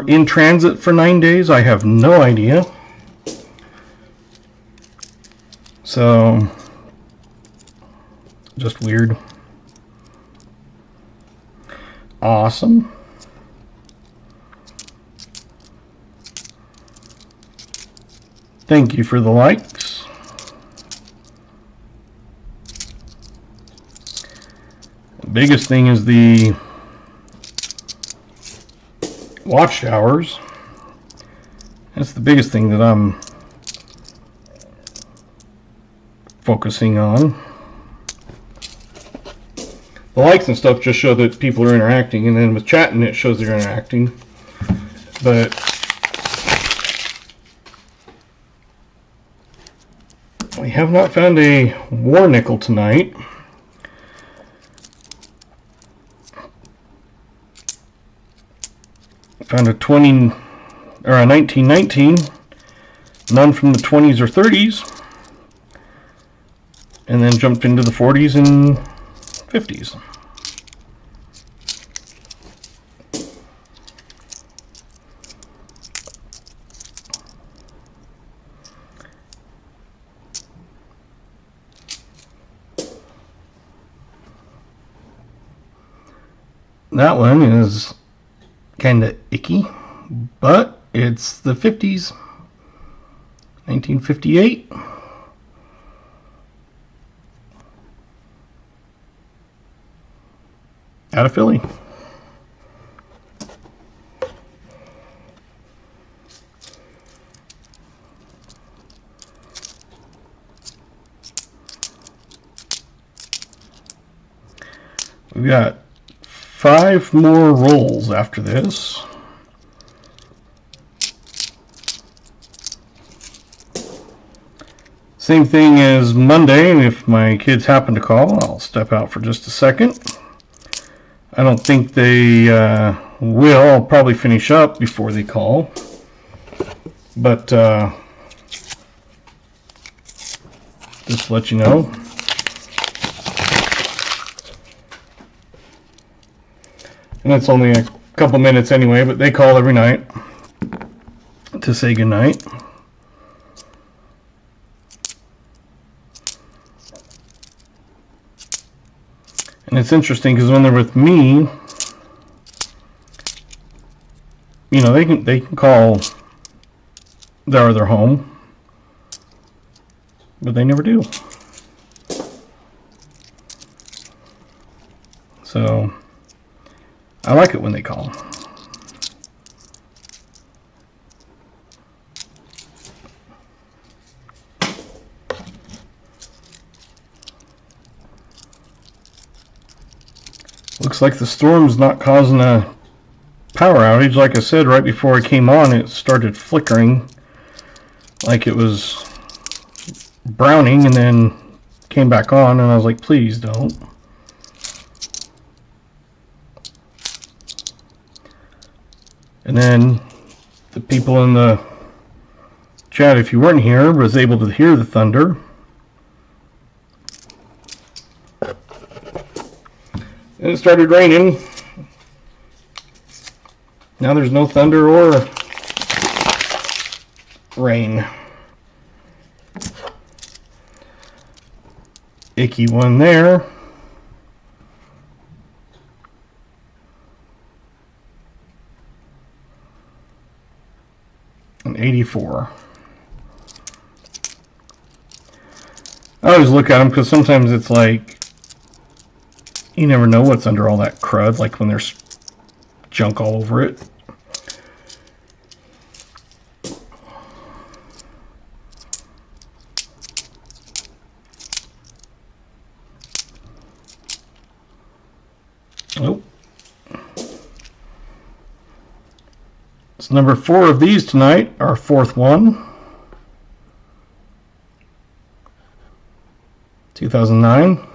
in transit for 9 days, I have no idea. So, just weird. Awesome. Thank you for the likes. The biggest thing is the watchtowers. That's the biggest thing that I'm focusing on. The likes and stuff just show that people are interacting, and then with chatting it shows they're interacting. But we have not found a war nickel tonight. Found a 1919, none from the 20s or 30s, and then jumped into the 40s and 50s. That one is kind of icky, but it's the 50s, 1958. Out of Philly. We've got 5 more rolls after this. Same thing as Monday. If my kids happen to call, I'll step out for just a second. I don't think they will. I'll probably finish up before they call. But just to let you know. And it's only a couple minutes anyway, but they call every night to say goodnight. And it's interesting because when they're with me, you know, they can call their home, but they never do. So I like it when they call. Looks like the storm's not causing a power outage. Like I said, right before I came on, it started flickering like it was browning, and then came back on, and I was like, please don't. And then the people in the chat, if you weren't here, was able to hear the thunder. And it started raining. Now there's no thunder or rain. Icky one there. An 84. I always look at them because sometimes it's like you never know what's under all that crud, like when there's junk all over it. Number 4 of these tonight, our fourth one. 2009.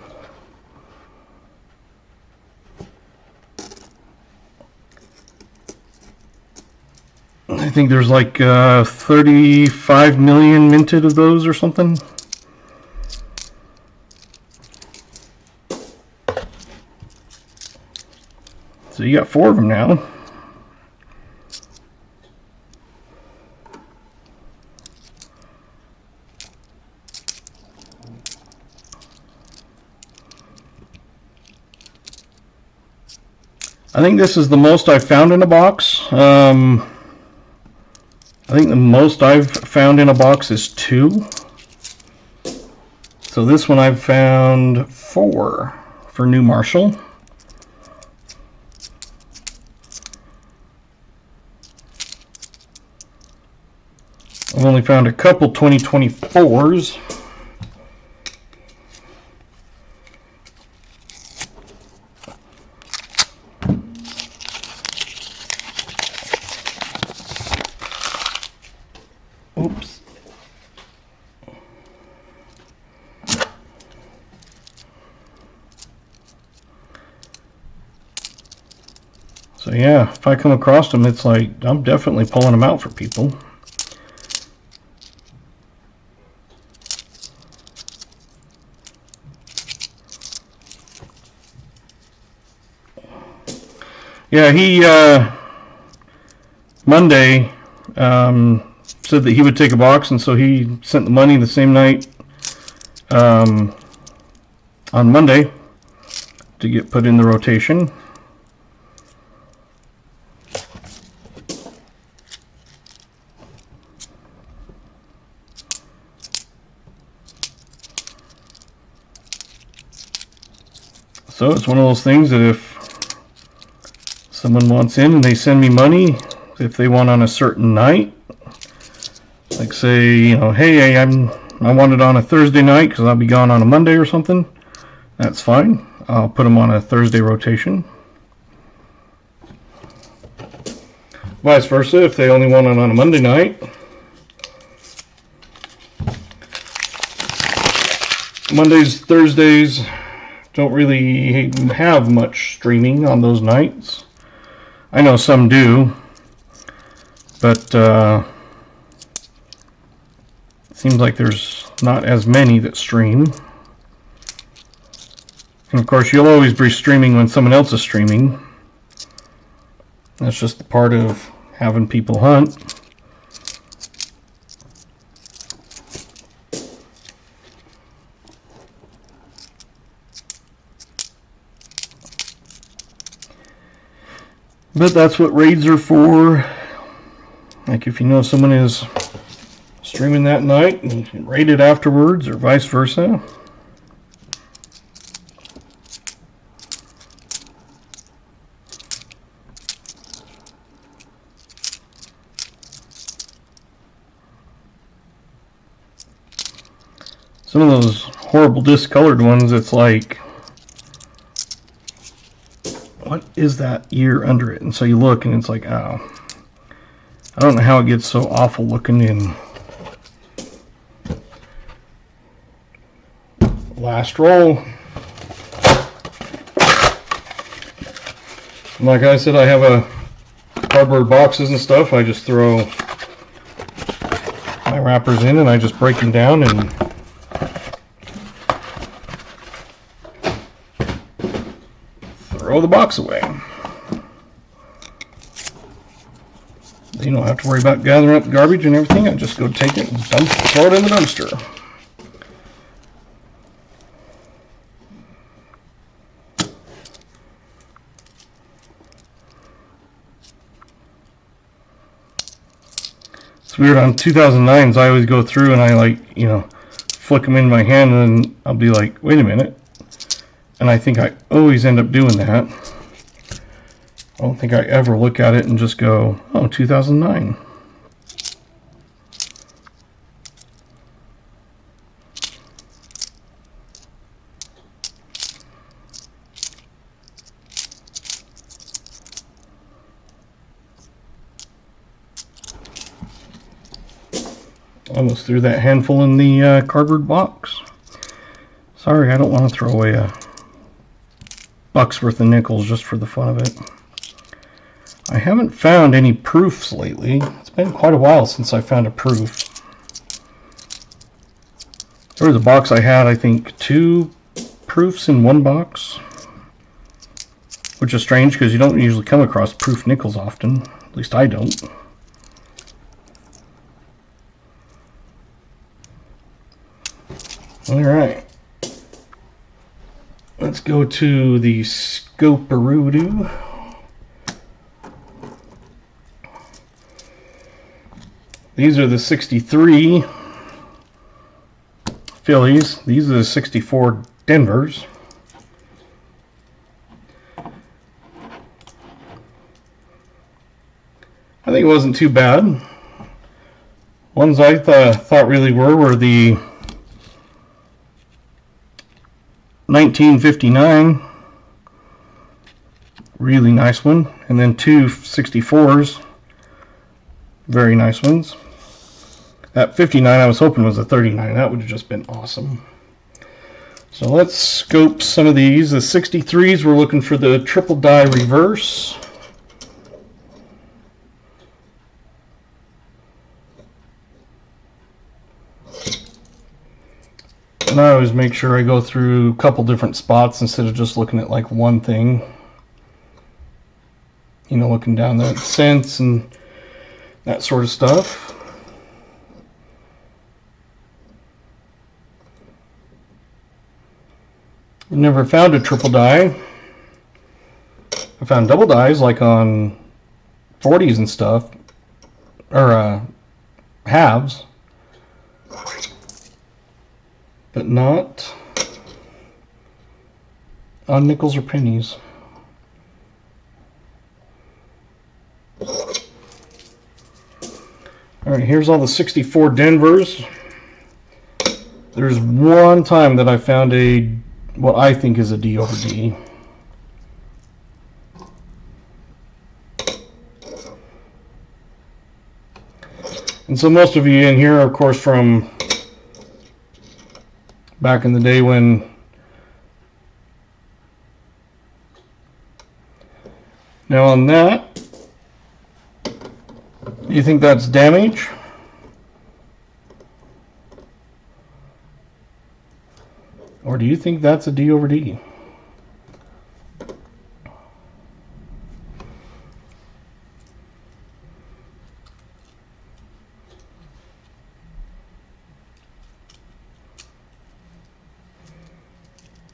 I think there's like 35 million minted of those or something. So you got 4 of them now. I think this is the most I've found in a box. I think the most I've found in a box is 2. So this one I've found 4 for New Marshall. I've only found a couple 2024s. Oops. So yeah, if I come across them, it's like I'm definitely pulling them out for people. Yeah, he Monday said that he would take a box, and so he sent the money the same night on Monday to get put in the rotation. So it's one of those things that if someone wants in and they send me money, if they want on a certain night, like say, you know, hey, I want it on a Thursday night because I'll be gone on a Monday or something, that's fine. I'll put them on a Thursday rotation. Vice versa, if they only want it on a Monday night, Mondays, Thursdays don't really have much streaming on those nights. I know some do, but it seems like there's not as many that stream. And of course, you'll always be streaming when someone else is streaming. That's just the part of having people hunt. But that's what raids are for. Like if you know someone is streaming that night and you can raid it afterwards, or vice versa. Some of those horrible discolored ones, it's like, what is that year under it? And so you look and it's like, oh, I don't know how it gets so awful looking in. Last roll. Like I said, I have a cardboard boxes and stuff. I just throw my wrappers in and I just break them down and throw the box away. You don't have to worry about gathering up garbage and everything. I just go take it and throw it in the dumpster. It's weird, on 2009s I always go through and I like, you know, flick them in my hand and then I'll be like, wait a minute. And I think I always end up doing that. I don't think I ever look at it and just go, oh, 2009. Almost threw that handful in the cardboard box. Sorry, I don't want to throw away a buck's worth of nickels just for the fun of it. I haven't found any proofs lately. It's been quite a while since I found a proof. There was a box I had, I think, 2 proofs in one box, which is strange because you don't usually come across proof nickels often. At least I don't. Alright. Let's go to the Scoparoo. These are the 63 Phillies. These are the 64 Denvers. I think it wasn't too bad. Ones I thought really were the 1959, really nice one, and then 2 64s, very nice ones. That 59 I was hoping was a 39. That would have just been awesome. So let's scope some of these. The 63s, we're looking for the triple die reverse. And I always make sure I go through a couple different spots instead of just looking at like one thing. You know, looking down the cents and that sort of stuff. I've never found a triple die. I found double dies like on 40s and stuff, or halves, but not on nickels or pennies. Alright, here's all the 64 Denvers. There's one time that I found what I think is a D over D. And so most of you in here are, of course, from back in the day when now on that, do you think that's damage? Or do you think that's a D over D?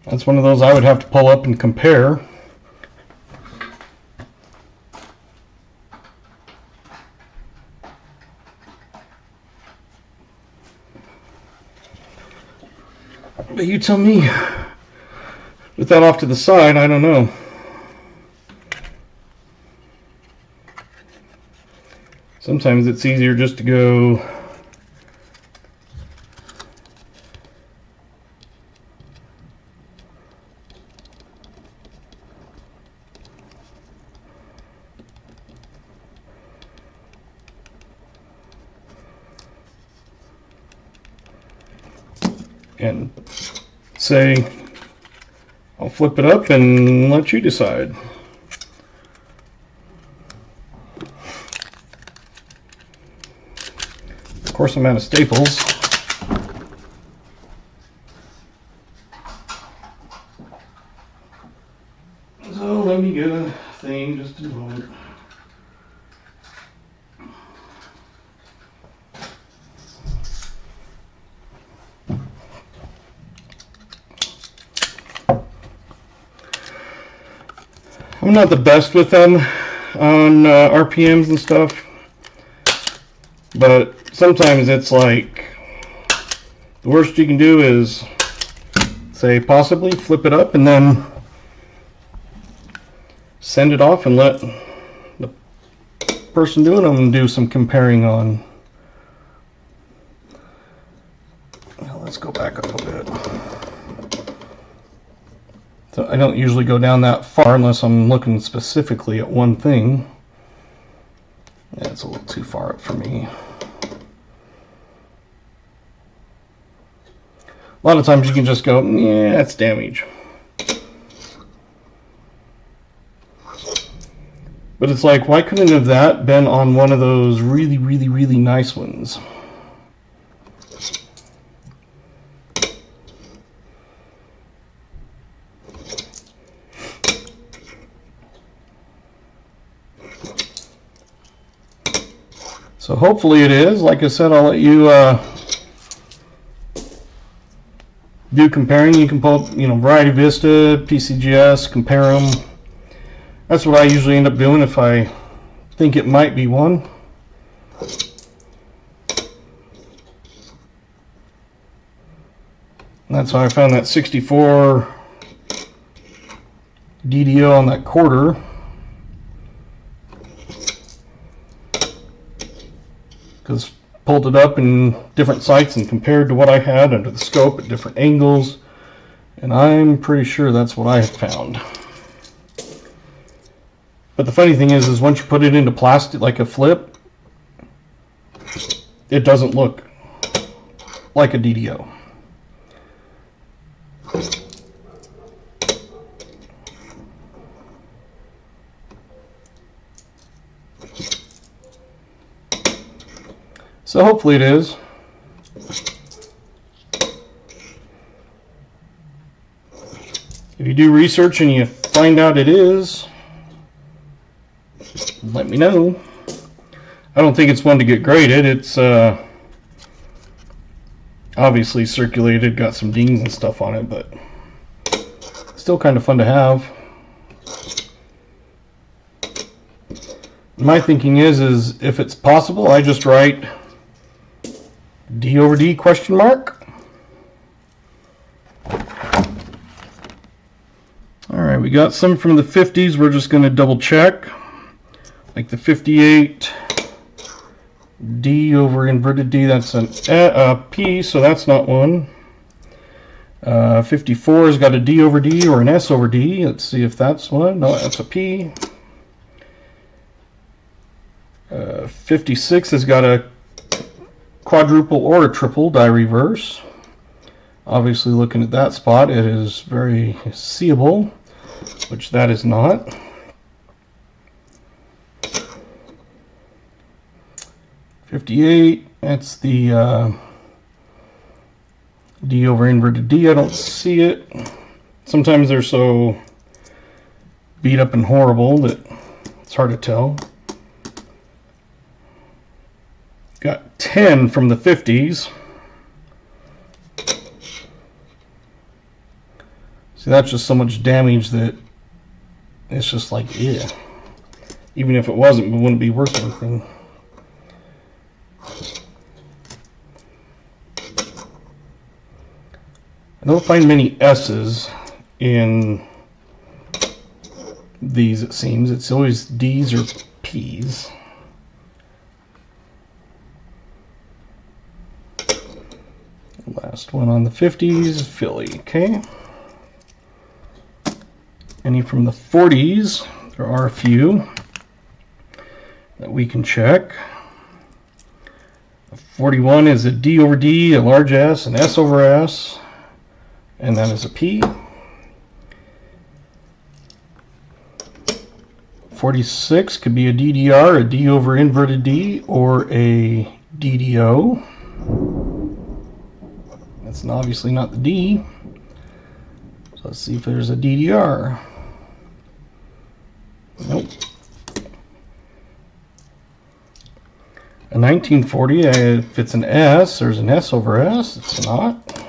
That's one of those I would have to pull up and compare. But you tell me. With that off to the side, I don't know. Sometimes it's easier just to go and say, I'll flip it up and let you decide. Of course, I'm out of staples. So let me get a thing just a moment. I'm not the best with them on RPMs and stuff, but sometimes it's like the worst you can do is say possibly flip it up and then send it off and let the person doing them do some comparing on. Well, let's go back up a bit. So I don't usually go down that far unless I'm looking specifically at one thing. Yeah, it's a little too far up for me. A lot of times you can just go, yeah, that's damage. But it's like, why couldn't have that been on one of those really, really, really nice ones? So hopefully it is. Like I said, I'll let you do comparing. You can pull up, Variety Vista, PCGS, compare them. That's what I usually end up doing if I think it might be one. And that's how I found that 64 DDO on that quarter. Because pulled it up in different sites and compared to what I had under the scope at different angles, and I'm pretty sure that's what I have found. But the funny thing is once you put it into plastic like a flip, it doesn't look like a DDO. So hopefully it is. If you do research and you find out it is, let me know. I don't think it's one to get graded. It's obviously circulated, got some dings and stuff on it, but still kind of fun to have. My thinking is if it's possible, I just write D over D question mark. Alright, we got some from the 50s. We're just going to double check. Like the 58 D over inverted D, that's a P, so that's not one. 54 has got a D over D or an S over D. Let's see if that's one. No, that's a P. 56 has got a quadruple or a triple die reverse. Obviously, looking at that spot, it is very seeable, which that is not. .58, that's the D over inverted D. I don't see it. Sometimes they're so beat up and horrible that it's hard to tell. Got 10 from the 50s. See, that's just so much damage that it's just like, yeah. Even if it wasn't, it wouldn't be worth anything. I don't find many S's in these, it seems. It's always D's or P's. Last one on the 50s, Philly, okay. Any from the 40s? There are a few that we can check. 41 is a D over D, a large S, an S over S, and that is a P. 46 could be a DDR, a D over inverted D, or a DDO. That's obviously not the D. So let's see if there's a DDR. Nope. A 1940, if it's an S, there's an S over S. It's not.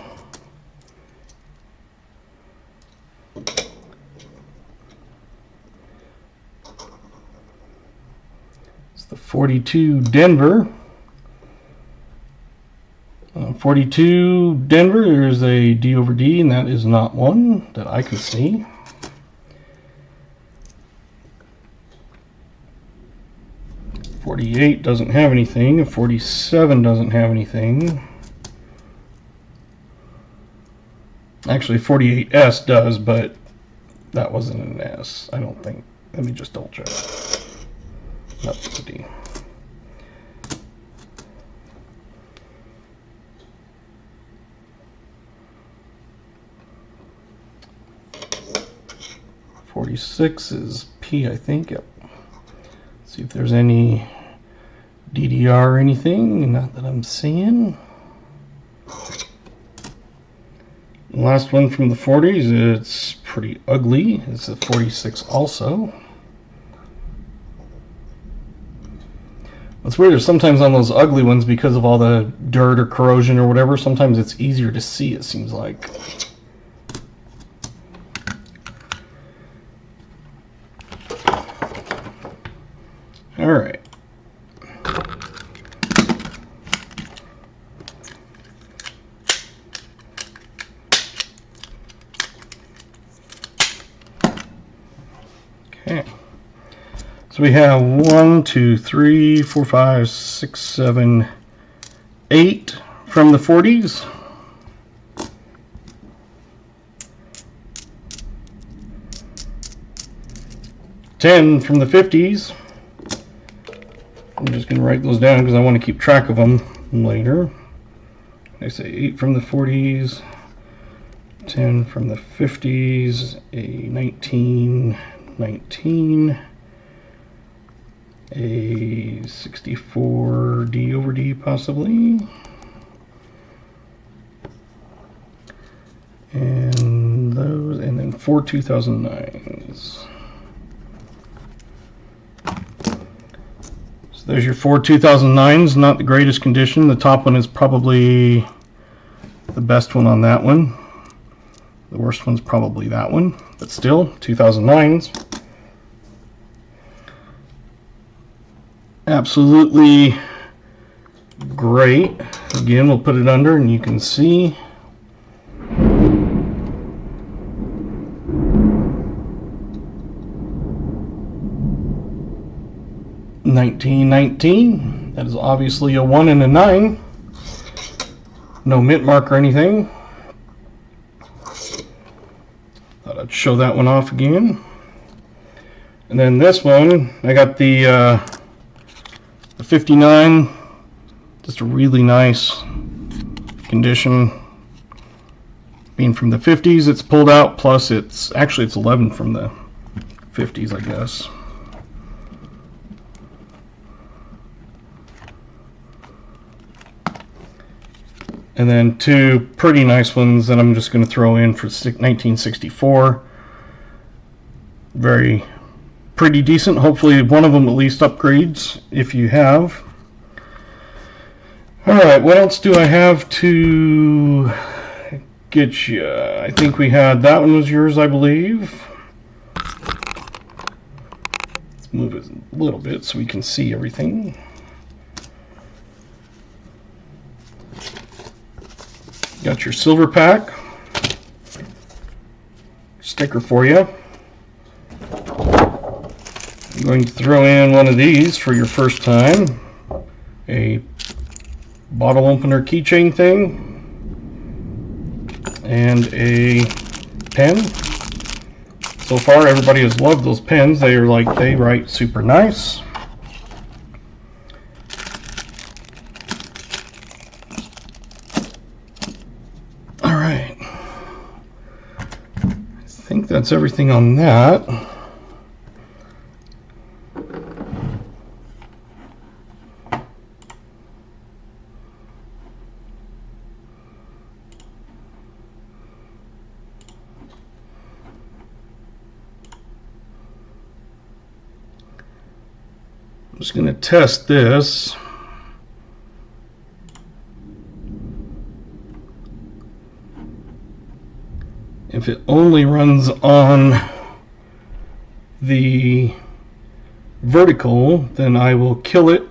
It's the 42 Denver. 42 Denver, there's a D over D, and that is not one that I can see. .48 doesn't have anything. 47 doesn't have anything. Actually, 48S does, but that wasn't an S, I don't think. Let me just double check. Nope, it's a D. 46 is P, I think. Yep. See if there's any DDR or anything, not that I'm seeing. The last one from the 40s, it's pretty ugly. It's a 46 also. What's weird is sometimes on those ugly ones, because of all the dirt or corrosion or whatever, sometimes it's easier to see, it seems like. All right. Okay. So we have 1, 2, 3, 4, 5, 6, 7, 8 from the 40s. Ten from the 50s. I'm just going to write those down because I want to keep track of them later. I say 8 from the 40s, 10 from the 50s, a 19, 19, a 64 D over D possibly, and those, and then 4 2009s. There's your 4 2009s, not the greatest condition. The top one is probably the best one on that one. The worst one's probably that one, but still, 2009s. Absolutely great. Again, we'll put it under and you can see. $19.19. That is obviously a 1 and a 9. No mint mark or anything. Thought I'd show that one off again. And then this one, I got the 59. Just a really nice condition. Being from the 50s, it's pulled out. Plus, it's 11 from the 50s, I guess. And then 2 pretty nice ones that I'm just going to throw in for 1964. Very pretty decent. Hopefully one of them at least upgrades if you have. Alright, what else do I have to get you? I think we had, that one was yours, I believe. Let's move it a little bit so we can see everything. Got your silver pack sticker for you. I'm going to throw in one of these for your first time. A bottle opener keychain thing. And a pen. So far everybody has loved those pens. They write super nice. I think that's everything on that. I'm just going to test this. If it only runs on the vertical, then I will kill it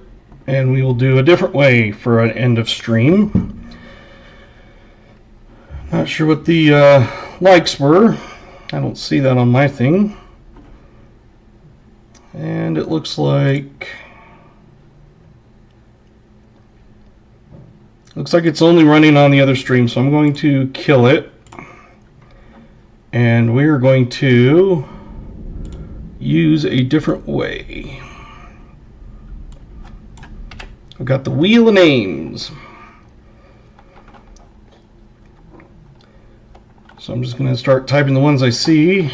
and we will do a different way for an end of stream. Not sure what the likes were. I don't see that on my thing. And it looks like it's only running on the other stream, so I'm going to kill it. And we're going to use a different way. I've got the wheel of names. So I'm just going to start typing the ones I see.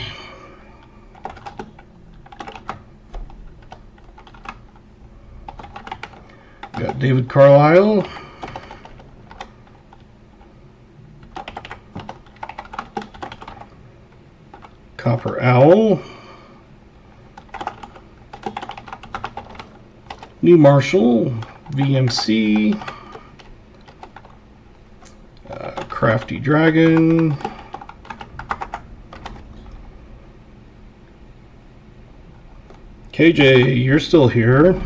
David Carlisle. Copper Owl. New Marshall. VMC. Crafty Dragon. KJ, you're still here.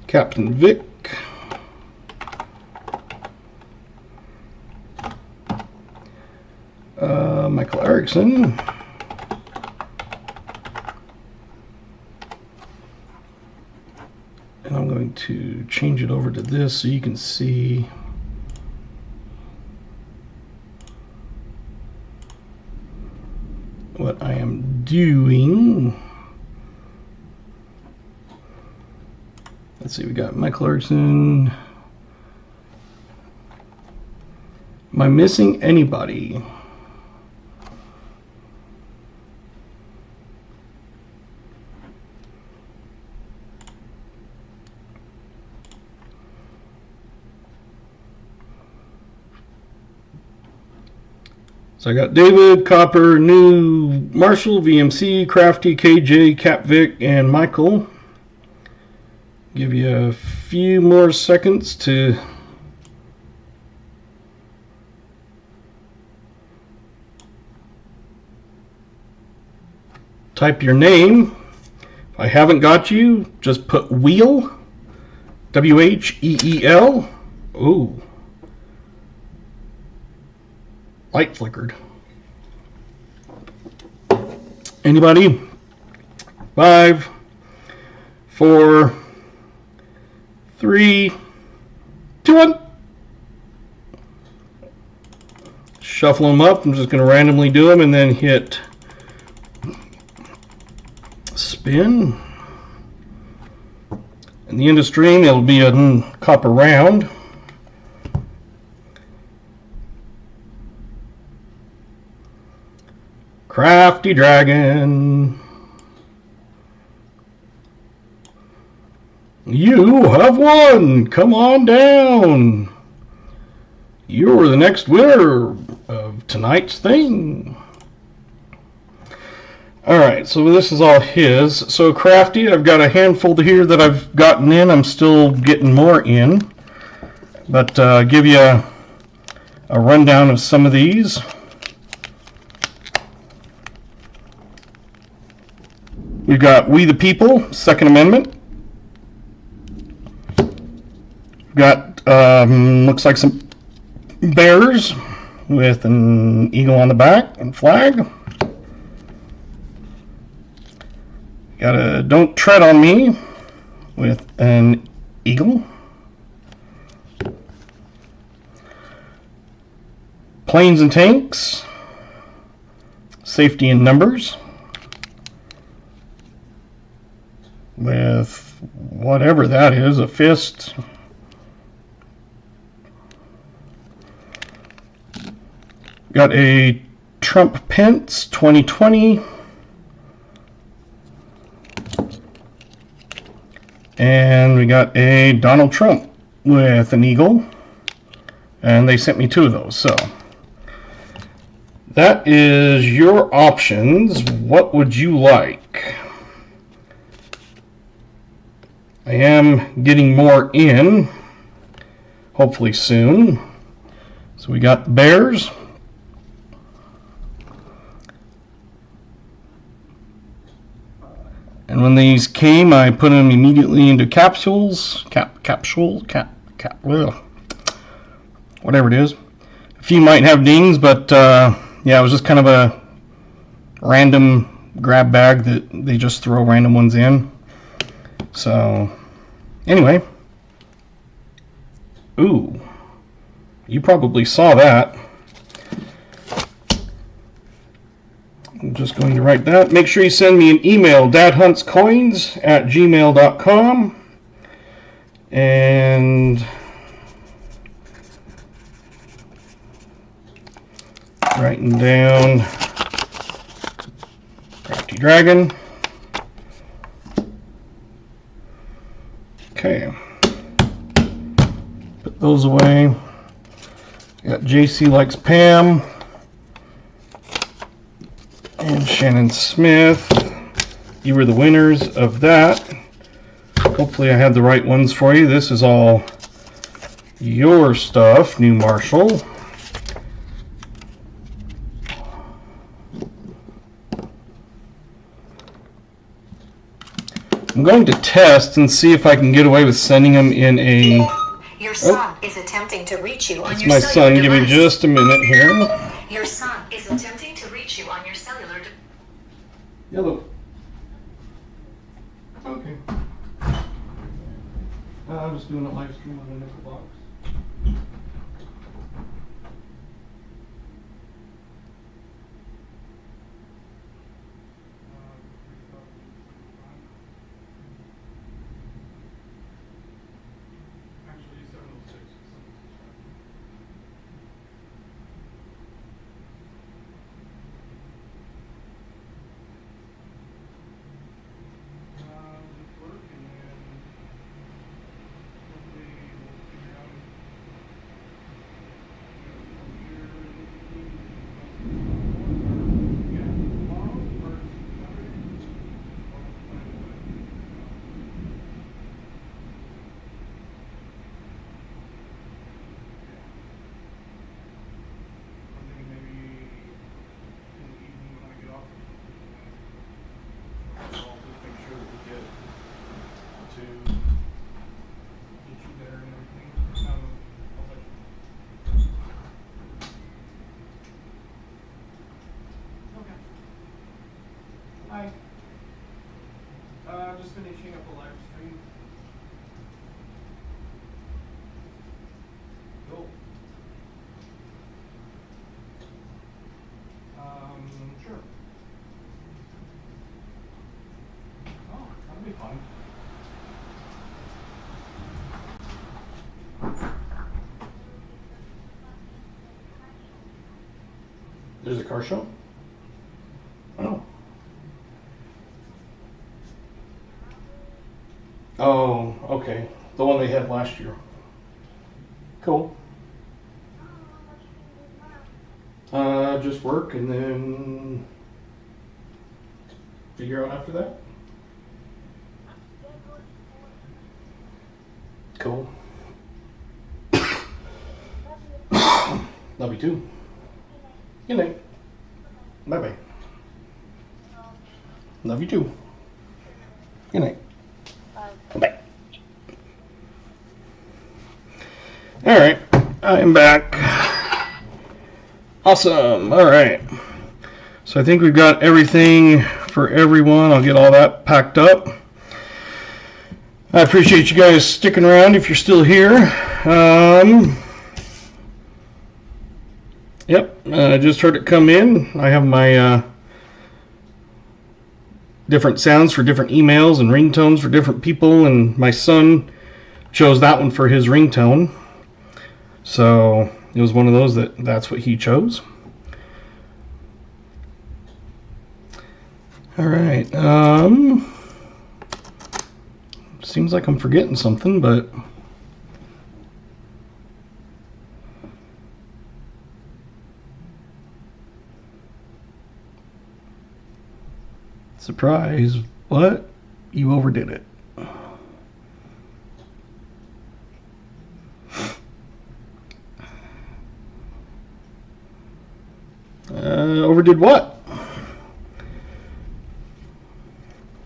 Captain Vic. Michael Erickson. And I'm going to change it over to this so you can see what I am doing. Let's see, we got Michael Erickson. Am I missing anybody? So I got David, Copper, New, Marshall, VMC, Crafty, KJ, Cap Vic, and Michael. Give you a few more seconds to type your name. If I haven't got you, just put wheel, W-H-E-E-L. Ooh. Light flickered. Anybody? 5, 4, 3, 2, 1. Shuffle them up. I'm just going to randomly do them and then hit spin. In the end of stream, it'll be a copper round. Crafty Dragon. You have won. Come on down. You're the next winner of tonight's thing. Alright, so this is all his. So Crafty, I've got a handful here that I've gotten in. I'm still getting more in. But give you a rundown of some of these. We've got We the People, Second Amendment. We've got, looks like some bears with an eagle on the back and flag. Got a Don't Tread on Me with an eagle. Planes and Tanks, Safety in Numbers. With whatever that is, a fist. Got a Trump-Pence 2020. And we got a Donald Trump with an eagle. And they sent me 2 of those. So that is your options. What would you like? I am getting more in, hopefully soon. So we got the bears. And when these came, I put them immediately into capsules. Whatever it is. A few might have dings, but yeah, it was just kind of a random grab bag that they just throw random ones in. So, anyway. Ooh. You probably saw that. I'm just going to write that. Make sure you send me an email, dadhuntscoins@gmail.com. And writing down Crafty Dragon. Okay. Put those away. Got JC Likes Pam and Shannon Smith. You were the winners of that. Hopefully I had the right ones for you. This is all your stuff, New Marshall. I'm going to test and see if I can get away with sending them in a... Your son is attempting to reach you on your my cellular son. Give me device. just a minute here. Your son is attempting to reach you on your cellular device. Yellow. Okay. I'm just doing a live stream on the nickel box. Hi. Just finishing up a live stream. Cool. Sure. Oh, that'll be fun. There's a car show? Oh. Oh, okay. The one they had last year. Cool. Just work and then figure out after that. Cool. Love you too. Good night. Bye bye. Love you too. Good night. Bye. All right, I am back. Awesome. All right. So I think we've got everything for everyone. I'll get all that packed up. I appreciate you guys sticking around if you're still here. Yep, I just heard it come in. I have my different sounds for different emails and ringtones for different people, and my son chose that one for his ringtone. So it was one of those that's what he chose. All right. Seems like I'm forgetting something, but surprise, what? You overdid it. Overdid what?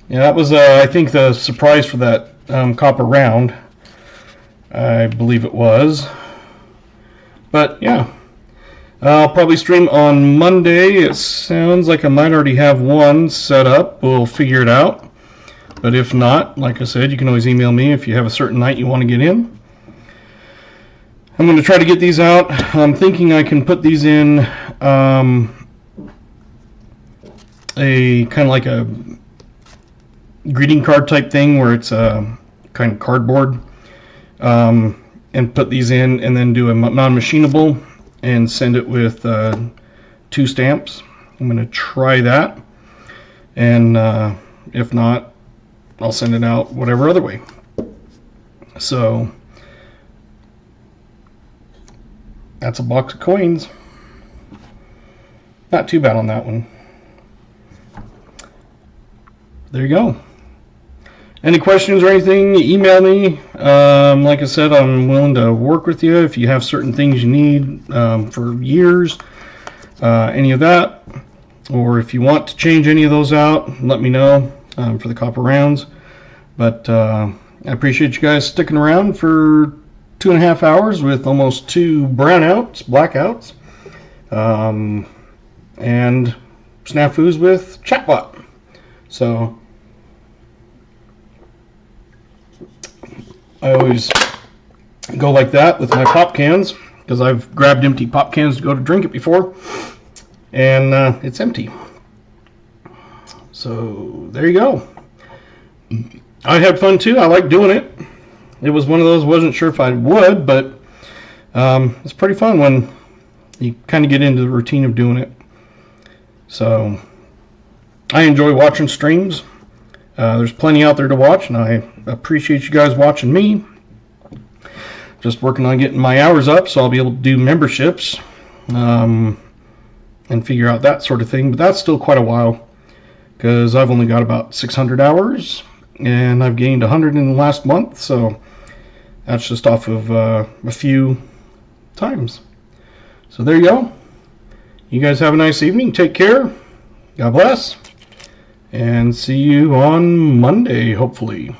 Yeah, that was, I think, the surprise for that copper round. I believe it was. But, yeah. I'll probably stream on Monday. It sounds like I might already have one set up. We'll figure it out. But if not, like I said, you can always email me if you have a certain night you want to get in. I'm going to try to get these out. I'm thinking I can put these in a kind of like a greeting card type thing where it's a kind of cardboard, and put these in and then do a non-machinable and send it with 2 stamps. I'm going to try that, and if not, I'll send it out whatever other way. So that's a box of coins. Not too bad on that one. There you go. Any questions or anything, email me. Like I said, I'm willing to work with you if you have certain things you need for years, any of that. Or if you want to change any of those out, let me know for the copper rounds. But I appreciate you guys sticking around for 2.5 hours with almost 2 brownouts, blackouts, and snafus with chatbot. So I always go like that with my pop cans because I've grabbed empty pop cans to go to drink it before, and it's empty. So there you go. I had fun too. I like doing it. It was one of those, wasn't sure if I would, but it's pretty fun when you kind of get into the routine of doing it. So I enjoy watching streams. There's plenty out there to watch, and I appreciate you guys watching me. Just working on getting my hours up so I'll be able to do memberships and figure out that sort of thing. But that's still quite a while because I've only got about 600 hours, and I've gained 100 in the last month. So that's just off of a few times. So there you go. You guys have a nice evening. Take care. God bless. And see you on Monday, hopefully.